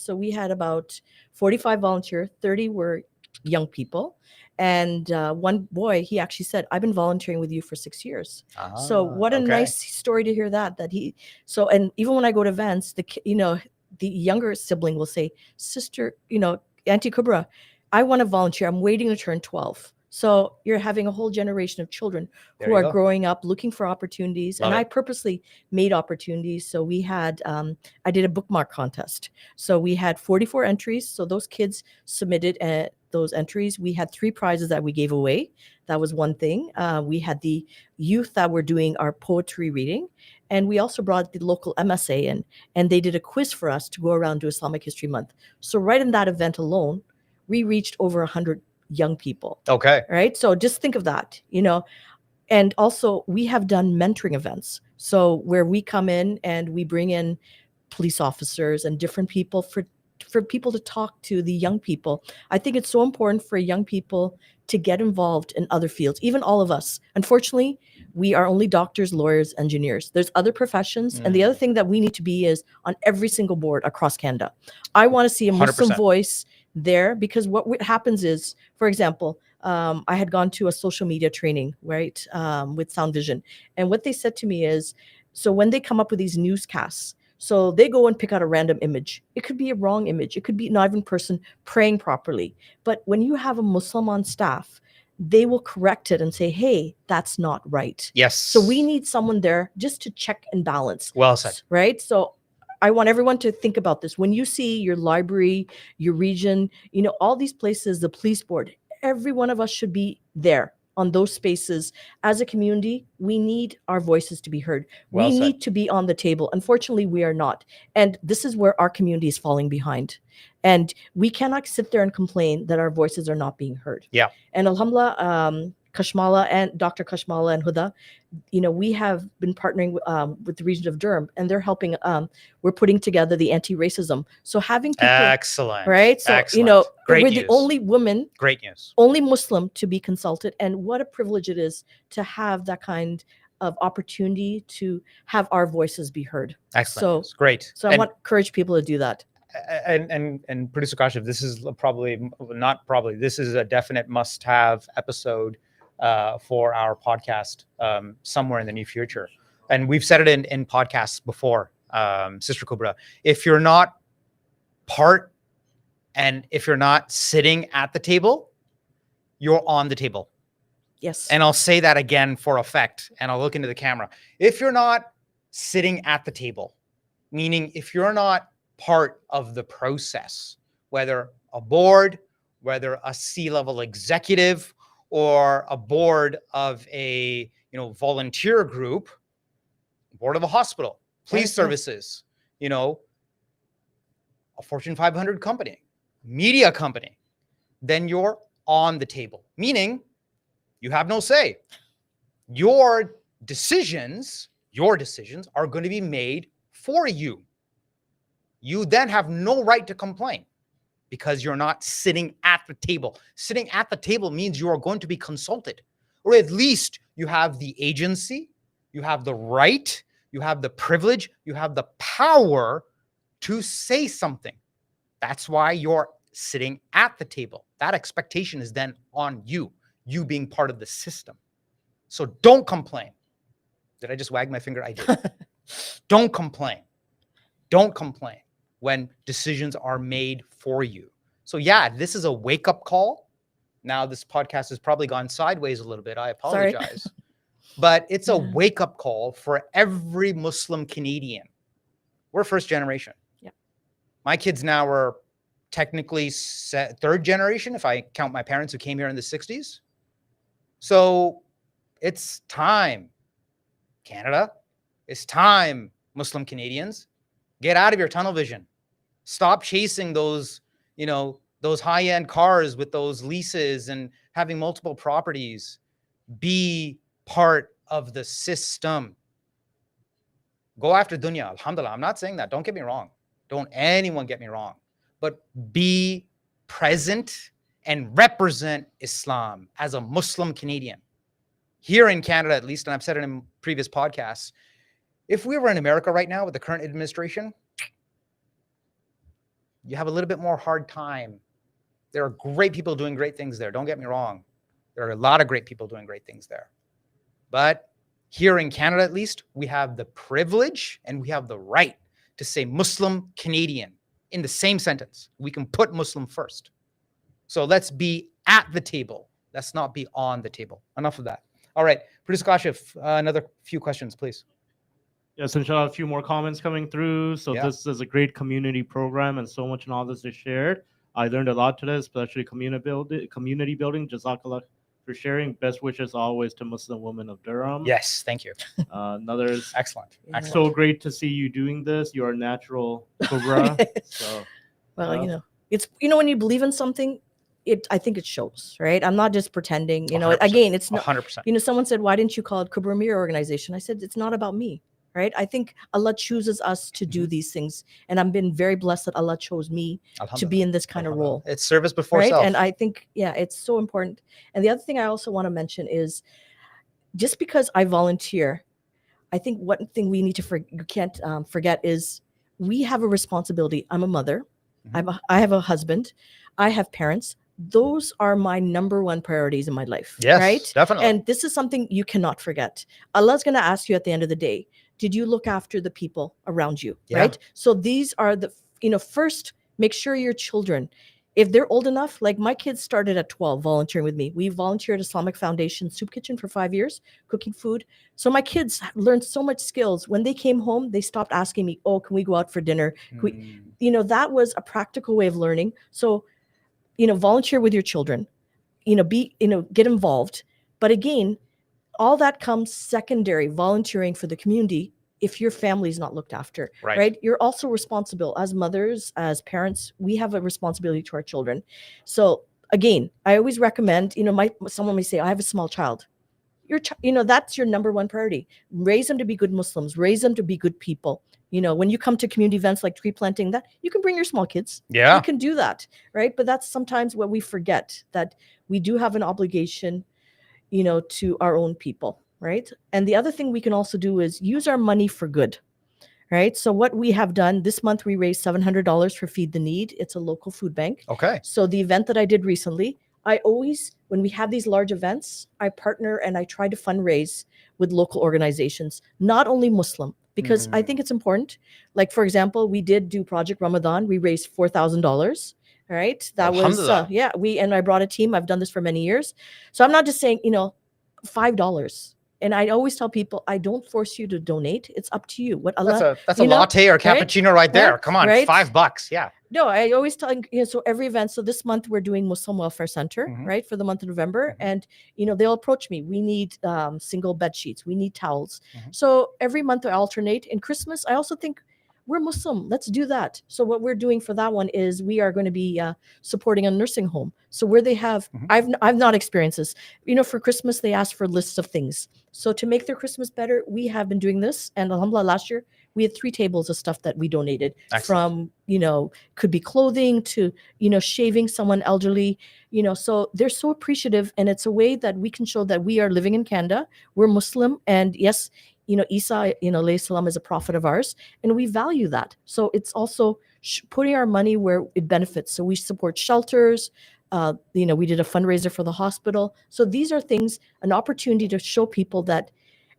about 45 volunteers, 30 were young people. And one boy, he actually said, I've been volunteering with you for 6 years. So what a nice story to hear that he, so, and even when I go to events, you know, the younger sibling will say, Sister, you know, Auntie Kubra, I want to volunteer. I'm waiting to turn 12. So you're having a whole generation of children who are growing up looking for opportunities. And I purposely made opportunities. So we had, I did a bookmark contest. So we had 44 entries. So those kids submitted those entries. We had 3 prizes that we gave away. That was one thing. We had the youth that were doing our poetry reading. And we also brought the local MSA in, and they did a quiz for us to go around to Islamic History Month. So right in that event alone, we reached over 100 young people. Okay. Right. So just think of that, you know, and also we have done mentoring events. So where we come in and we bring in police officers and different people for people to talk to the young people. I think it's so important for young people to get involved in other fields, even all of us. Unfortunately, we are only doctors, lawyers, engineers. There's other professions. And the other thing that we need to be is on every single board across Canada. I want to see a Muslim 100%. Voice there, because what happens is, for example, I had gone to a social media training, right, with Sound Vision. And what they said to me is, so when they come up with these newscasts, so they go and pick out a random image. It could be a wrong image. It could be not even person praying properly. But when you have a Muslim on staff, they will correct it and say, hey, that's not right. Yes. So we need someone there just to check and balance. Well said. Right? So I want everyone to think about this. When you see your library, your region, you know, all these places, the police board, every one of us should be there on those spaces. As a community, we need our voices to be heard. We need to be on the table. Unfortunately, we are not. And this is where our community is falling behind. And we cannot sit there and complain that our voices are not being heard. Yeah. And alhamdulillah, Kashmala and Dr. Kashmala and Huda, you know, we have been partnering with the region of Durham, and they're helping. We're putting together the anti-racism. So having people, excellent, right? So excellent. You know, great we're news. the only woman, great news, only Muslim to be consulted, and what a privilege it is to have that kind of opportunity to have our voices be heard. Excellent. So great. So I want to encourage people to do that. and producer Kashif, this is this is a definite must-have episode for our podcast somewhere in the near future. And we've said it in podcasts before, Sister Kubra. If you're not part and if you're not sitting at the table, you're on the table. Yes. And I'll say that again for effect, and I'll look into the camera. If you're not sitting at the table, meaning if you're not part of the process, whether a board, whether a C-level executive, or a board of a volunteer group, board of a hospital, police services, a Fortune 500 company, media company, then you're on the table, meaning you have no say. Your decisions are going to be made for you. You then have no right to complain because you're not sitting at the table. Sitting at the table means you are going to be consulted, or at least you have the agency, you have the right, you have the privilege, you have the power to say something. That's why you're sitting at the table. That expectation is then on you being part of the system. So don't complain. Did I just wag my finger? I did. Don't complain. Don't complain when decisions are made for you. So yeah, this is a wake-up call. Now this podcast has probably gone sideways a little bit. I apologize. Sorry. But it's a wake-up call for every Muslim Canadian. We're first generation. Yeah. My kids now are technically third generation, if I count my parents who came here in the 60s. So it's time, Canada. It's time, Muslim Canadians. Get out of your tunnel vision. Stop chasing those, those high-end cars with those leases and having multiple properties. Be part of the system. Go after dunya. Alhamdulillah. I'm not saying that. Don't get me wrong. Don't anyone get me wrong. But be present and represent Islam as a Muslim Canadian. Here in Canada, at least, and I've said it in previous podcasts, if we were in America right now with the current administration, you have a little bit more hard time. There are great people doing great things there. Don't get me wrong. There are a lot of great people doing great things there. But here in Canada, at least, we have the privilege and we have the right to say Muslim Canadian in the same sentence. We can put Muslim first. So let's be at the table. Let's not be on the table. Enough of that. All right. Producer Kashif, another few questions, please. Yes, inshallah, a few more comments coming through. So this is a great community program and so much knowledge is shared. I learned a lot today, especially community building. Jazakallah for sharing. Best wishes always to Muslim women of Durham. Yes, thank you. Another excellent. So great to see you doing this. You're a natural Kubra. So, well, it's when you believe in something, I think it shows, right? I'm not just pretending. 100%. Again, it's not 100%. Someone said, "Why didn't you call it Kubra Mir organization?" I said, "It's not about me." Right? I think Allah chooses us to do these things. And I've been very blessed that Allah chose me to be in this kind of role. It's service before self. And I think, it's so important. And the other thing I also want to mention is just because I volunteer, I think one thing we need to you can't forget is we have a responsibility. I'm a mother. I have a husband. I have parents. Those are my number one priorities in my life. Yes, right? Definitely. And this is something you cannot forget. Allah's going to ask you at the end of the day, did you look after the people around you? Right? So these are the, first, make sure your children, if they're old enough, like my kids started at 12 volunteering with me. We volunteered at Islamic Foundation Soup Kitchen for 5 years, cooking food. So my kids learned so much skills. When they came home, they stopped asking me, oh, can we go out for dinner? That was a practical way of learning. So, volunteer with your children, get involved. But again, all that comes secondary, volunteering for the community. If your family is not looked after, right? You're also responsible as mothers, as parents. We have a responsibility to our children. So again, I always recommend, someone may say, I have a small child. That's your number one priority. Raise them to be good Muslims, raise them to be good people. When you come to community events like tree planting, that you can bring your small kids. Yeah. You can do that, right? But that's sometimes what we forget, that we do have an obligation, to our own people, right? And the other thing we can also do is use our money for good, right? So what we have done this month, we raised $700 for Feed the Need. It's a local food bank. Okay. So the event that I did recently, I always, when we have these large events, I partner and I try to fundraise with local organizations, not only Muslim, because I think it's important. Like, for example, we did do Project Ramadan. We raised $4,000. All right. That was, yeah, and I brought a team. I've done this for many years. So I'm not just saying, $5. And I always tell people, I don't force you to donate. It's up to you. What Allah, that's a latte or cappuccino right there. Come on, $5. Yeah. No, I always tell so every event. So this month we're doing Muslim Welfare Center, right, for the month of November, and they'll approach me. We need single bed sheets. We need towels. So every month I alternate. In Christmas, I also think we're Muslim. Let's do that. So what we're doing for that one is we are going to be supporting a nursing home. So where they have, I've not experienced this. For Christmas they ask for lists of things. So to make their Christmas better, we have been doing this. And alhamdulillah, last year we had 3 tables of stuff that we donated. Excellent. From could be clothing to shaving someone elderly. So they're so appreciative, and it's a way that we can show that we are living in Canada. We're Muslim, and yes, Isa, alayhi salam, is a prophet of ours, and we value that. So it's also putting our money where it benefits. So we support shelters. We did a fundraiser for the hospital. So these are things, an opportunity to show people that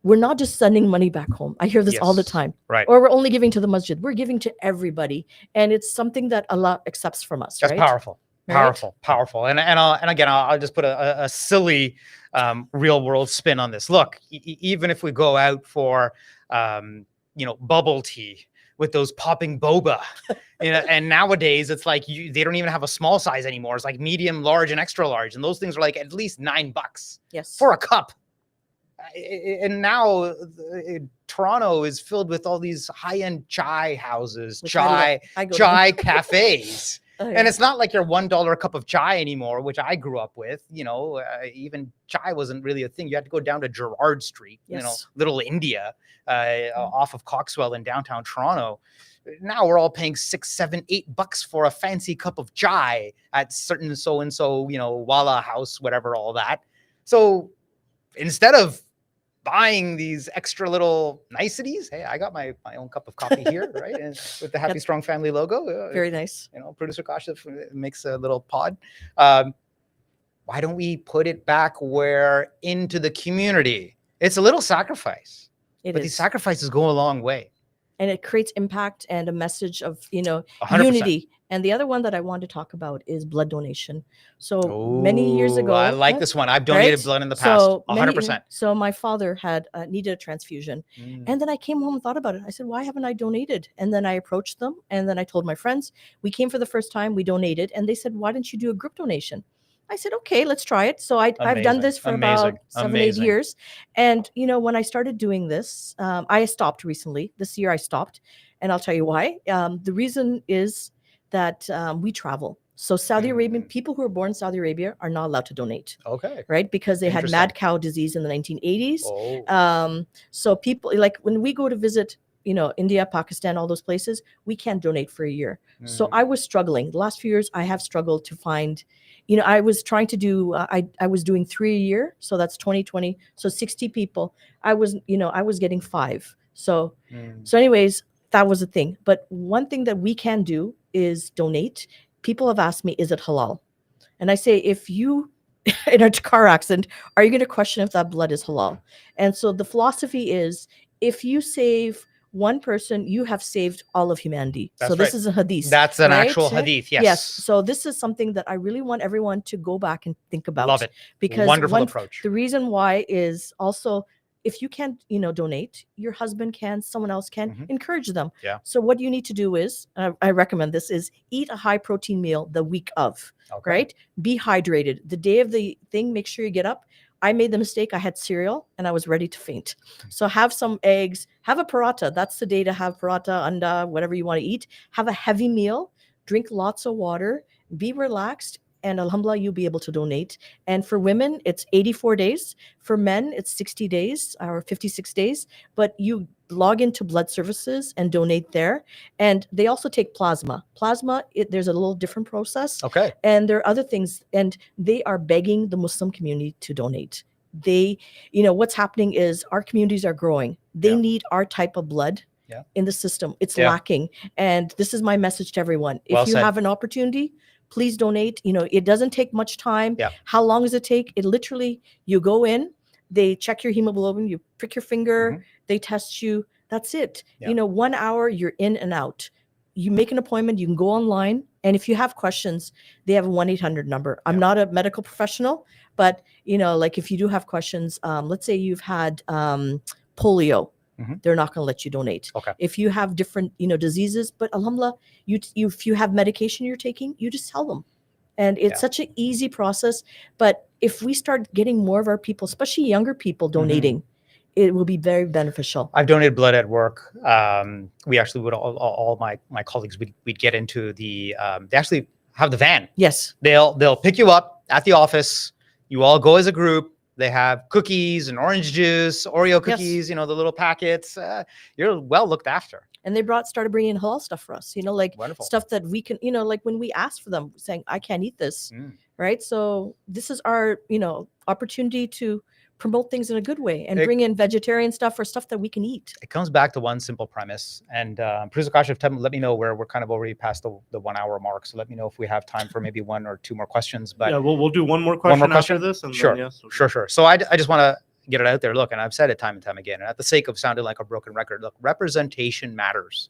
we're not just sending money back home. I hear this all the time. Right. Or we're only giving to the masjid. We're giving to everybody, and it's something that Allah accepts from us. That's right? powerful. Right? Powerful. And again, I'll just put a silly real world spin on this. Look, even if we go out for bubble tea with those popping boba, and nowadays it's like they don't even have a small size anymore. It's like medium, large, and extra large, and those things are like at least $9. Yes. For a cup. And now Toronto is filled with all these high-end chai houses, chai cafes. And it's not like your $1 cup of chai anymore, which I grew up with. Even chai wasn't really a thing. You had to go down to Gerrard Street, Little India, off of Coxwell in downtown Toronto. Now we're all paying $6, $7, $8 for a fancy cup of chai at certain so-and-so, Walla House, whatever, all that. So instead of buying these extra little niceties, hey, I got my own cup of coffee here, right? And with the Happy Strong Family logo. Very nice. Producer Kasha makes a little pod. Why don't we put it back into the community? It's a little sacrifice. But these sacrifices go a long way. And it creates impact and a message of, 100%. unity. And the other one that I want to talk about is blood donation. So many years ago, I like this one. I've donated blood in the past. 100%. So my father had needed a transfusion. And then I came home and thought about it. I said, why haven't I donated? And then I approached them. And then I told my friends, we came for the first time, we donated. And they said, why didn't you do a group donation? I said, okay, let's try it. So I've done this for about 7-8 years. And, when I started doing this, I stopped recently. This year I stopped. And I'll tell you why. The reason is that we travel. So Saudi Arabian people who are born in Saudi Arabia are not allowed to donate. Okay. Right? Because they had mad cow disease in the 1980s. So people, like when we go to visit, India, Pakistan, all those places, we can't donate for a year. So I was struggling. The last few years, I have struggled to find, I was trying to do, I was doing 3 a year. So that's 2020. So 60 people. I was getting 5. So anyways, that was a thing. But one thing that we can do is donate. People have asked me, is it halal? And I say, if you, in a car accident, are you going to question if that blood is halal? And so the philosophy is, if you save one person, you have saved all of humanity. That's this is a hadith. That's an actual hadith. Yes. Yes. So this is something that I really want everyone to go back and think about. Love it. Because wonderful approach. The reason why is also, if you can't, donate, your husband can, someone else can, encourage them. Yeah. So what you need to do is, I recommend this, is eat a high protein meal the week of, right? Be hydrated. The day of the thing, make sure you get up. I made the mistake. I had cereal and I was ready to faint. So have some eggs, have a paratha. That's the day to have paratha, anda, whatever you want to eat. Have a heavy meal, drink lots of water, be relaxed, and alhamdulillah, you'll be able to donate. And for women, it's 84 days. For men, it's 60 days or 56 days. But you log into blood services and donate there. And they also take plasma. Plasma, there's a little different process. Okay. And there are other things. And they are begging the Muslim community to donate. They, what's happening is our communities are growing. They need our type of blood. in the system. It's lacking. And this is my message to everyone. If you have an opportunity, please donate. It doesn't take much time. How long does it take? It literally, you go in, they check your hemoglobin, you prick your finger, they test you. That's it. 1 hour, you're in and out. You make an appointment, you can go online. And if you have questions, they have a 1-800 number. I'm not a medical professional, but like if you do have questions, let's say you've had polio, they're not going to let you donate. If you have different, diseases, but alhamdulillah, if you have medication you're taking, you just tell them. And it's such an easy process. But if we start getting more of our people, especially younger people, donating, it will be very beneficial. I've donated blood at work. We actually would all my colleagues we'd get into the they actually have the van. Yes. They'll pick you up at the office. You all go as a group. They have cookies and orange juice, Oreo cookies, the little packets. You're well looked after. And they started bringing halal stuff for us, like Wonderful. Stuff that we can, like when we asked for them saying, I can't eat this, right? So this is our, opportunity to promote things in a good way and bring in vegetarian stuff or stuff that we can eat. It comes back to one simple premise. And Producer Kashif, let me know where we're kind of already past the 1 hour mark. So let me know if we have time for maybe one or two more questions. But yeah, we'll do one more question after this. And sure, then, sure. So I just want to get it out there. Look, and I've said it time and time again, and at the sake of sounding like a broken record, look, representation matters.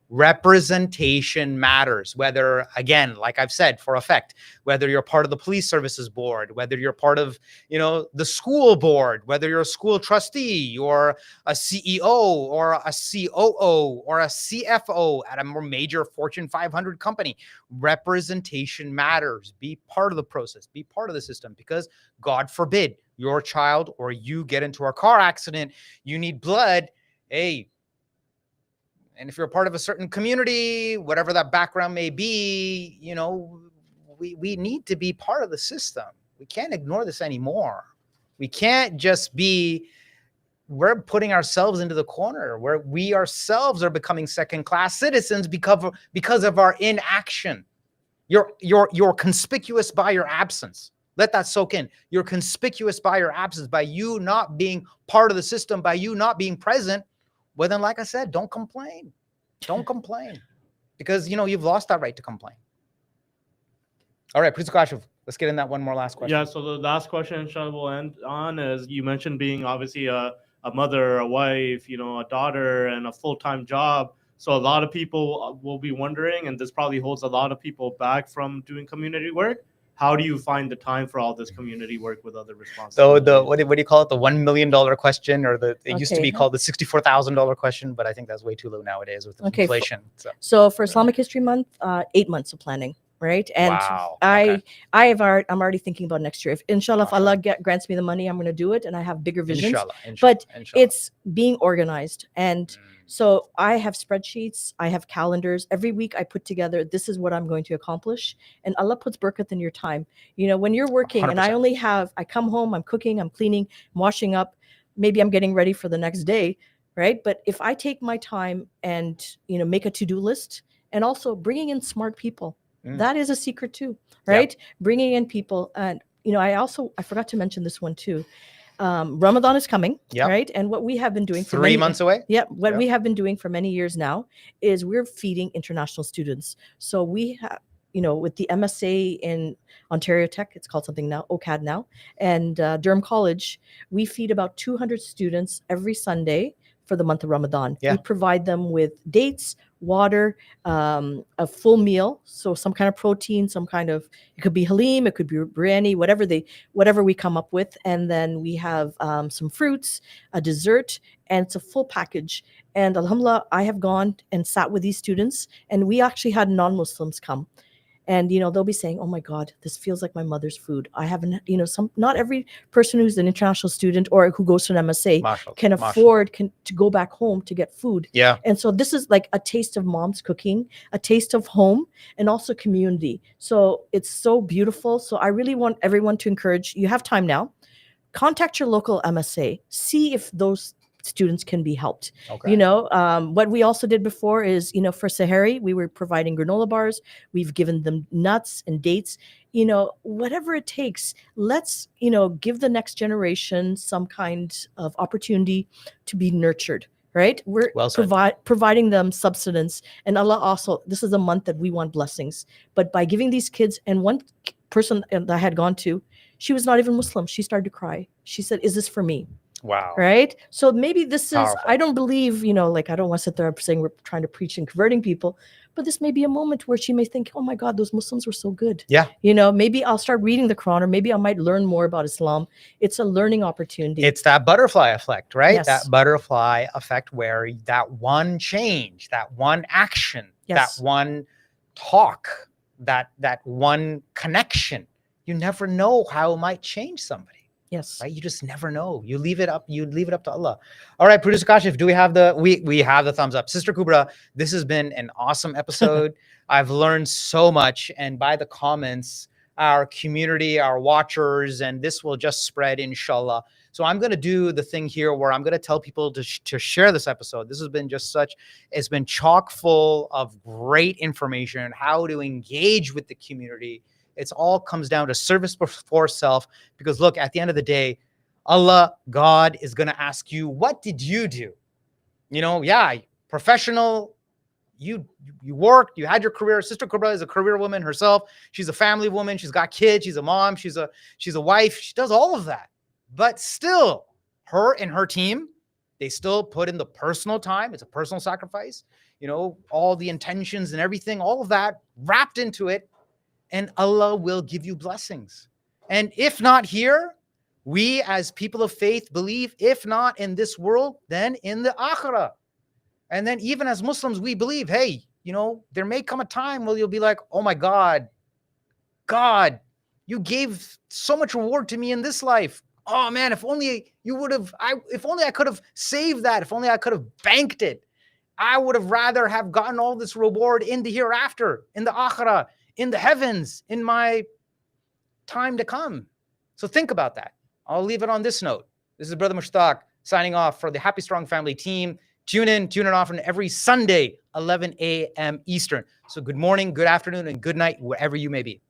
Representation matters, whether, again, like I've said, for effect, whether you're part of the police services board, whether you're part of, the school board, whether you're a school trustee or a CEO or a COO or a CFO at a more major Fortune 500 company. Representation matters. Be part of the process, be part of the system, because God forbid your child or you get into a car accident, you need blood. Hey, and if you're a part of a certain community, whatever that background may be, we need to be part of the system. We can't ignore this anymore. We can't just we're putting ourselves into the corner where we ourselves are becoming second-class citizens because of our inaction. You're conspicuous by your absence. Let that soak in. You're conspicuous by your absence, by you not being part of the system, by you not being present. Well, then, like I said, don't complain. Don't complain, because, you've lost that right to complain. All right, Producer Kashif, let's get in that one more last question. Yeah, so the last question, inshallah, we'll end on is, you mentioned being obviously a mother, a wife, a daughter, and a full-time job. So a lot of people will be wondering, and this probably holds a lot of people back from doing community work. How do you find the time for all this community work with other responsibilities? So what do you call it? The $1 million question, or it used to be called the $64,000 question, but I think that's way too low nowadays with inflation. So for Islamic History Month, 8 months of planning, right? And wow. I'm already thinking about next year. If Allah grants me the money, I'm going to do it, and I have bigger visions. But it's being organized. And so I have spreadsheets, I have calendars. Every week I put together, this is what I'm going to accomplish. And Allah puts barakat in your time. When you're working 100%. And I come home, I'm cooking, I'm cleaning, I'm washing up. Maybe I'm getting ready for the next day, right? But if I take my time and, make a to-do list, and also bringing in smart people, that is a secret too, right? Yeah. Bringing in people. And, I forgot to mention this one too. Ramadan is coming, right? And what we have been doing for 3 months away. We have been doing for many years now is we're feeding international students. So we have, with the MSA in Ontario Tech, it's called something now, OCAD now, and Durham College, we feed about 200 students every Sunday for the month of Ramadan. We provide them with dates, water, a full meal, so some kind of protein, it could be halim, it could be biryani, whatever we come up with, and then we have some fruits, a dessert, and it's a full package. And alhamdulillah, I have gone and sat with these students, and we actually had non-Muslims come. And, they'll be saying, oh my God, this feels like my mother's food. I haven't, not every person who's an international student or who goes to an MSA can afford to go back home to get food. Yeah. And so this is like a taste of mom's cooking, a taste of home, and also community. So it's so beautiful. So I really want everyone to encourage, you have time now, contact your local MSA, see if those students can be helped. Okay. What we also did before is, for Sahari, we were providing granola bars. We've given them nuts and dates, whatever it takes. Let's, give the next generation some kind of opportunity to be nurtured, right? We're Well said. providing them subsistence. And Allah also, this is a month that we want blessings. But by giving these kids, and one person that I had gone to, she was not even Muslim. She started to cry. She said, "Is this for me?" Wow. Right? So maybe this is, Powerful. I don't believe, like, I don't want to sit there saying we're trying to preach and converting people, but this may be a moment where she may think, oh my God, those Muslims were so good. Yeah. Maybe I'll start reading the Quran, or maybe I might learn more about Islam. It's a learning opportunity. It's that butterfly effect, right? Yes. That butterfly effect where that one change, that one action, Yes. that one talk, that one connection, you never know how it might change somebody. Yes. Right? You just never know. You leave it up to Allah. All right, producer Kashif, do we have we have the thumbs up. Sister Kubra, this has been an awesome episode. I've learned so much, and by the comments, our community, our watchers, and this will just spread, inshallah. So I'm going to do the thing here where I'm going to tell people to share this episode. This has been it's been chock full of great information, how to engage with the community. It's all comes down to service before self, because look, at the end of the day, Allah, God, is going to ask you, what did you do? Professional, you worked, you had your career. Sister Kubra is a career woman herself. She's a family woman. She's got kids. She's a mom. She's a wife. She does all of that. But still, her and her team, they still put in the personal time. It's a personal sacrifice. All the intentions and everything, all of that wrapped into it. And Allah will give you blessings. And if not here, we as people of faith believe, if not in this world, then in the akhirah. And then even as Muslims, we believe, hey, there may come a time where you'll be like, oh my God, you gave so much reward to me in this life. Oh man, if only I could have saved that. If only I could have banked it. I would have rather have gotten all this reward in the hereafter, in the akhirah, in the heavens, in my time to come. So think about that. I'll leave it on this note. This is Brother Mushtaq signing off for the Happy Strong Family team. Tune in often every Sunday, 11 a.m. Eastern. So good morning, good afternoon, and good night, wherever you may be.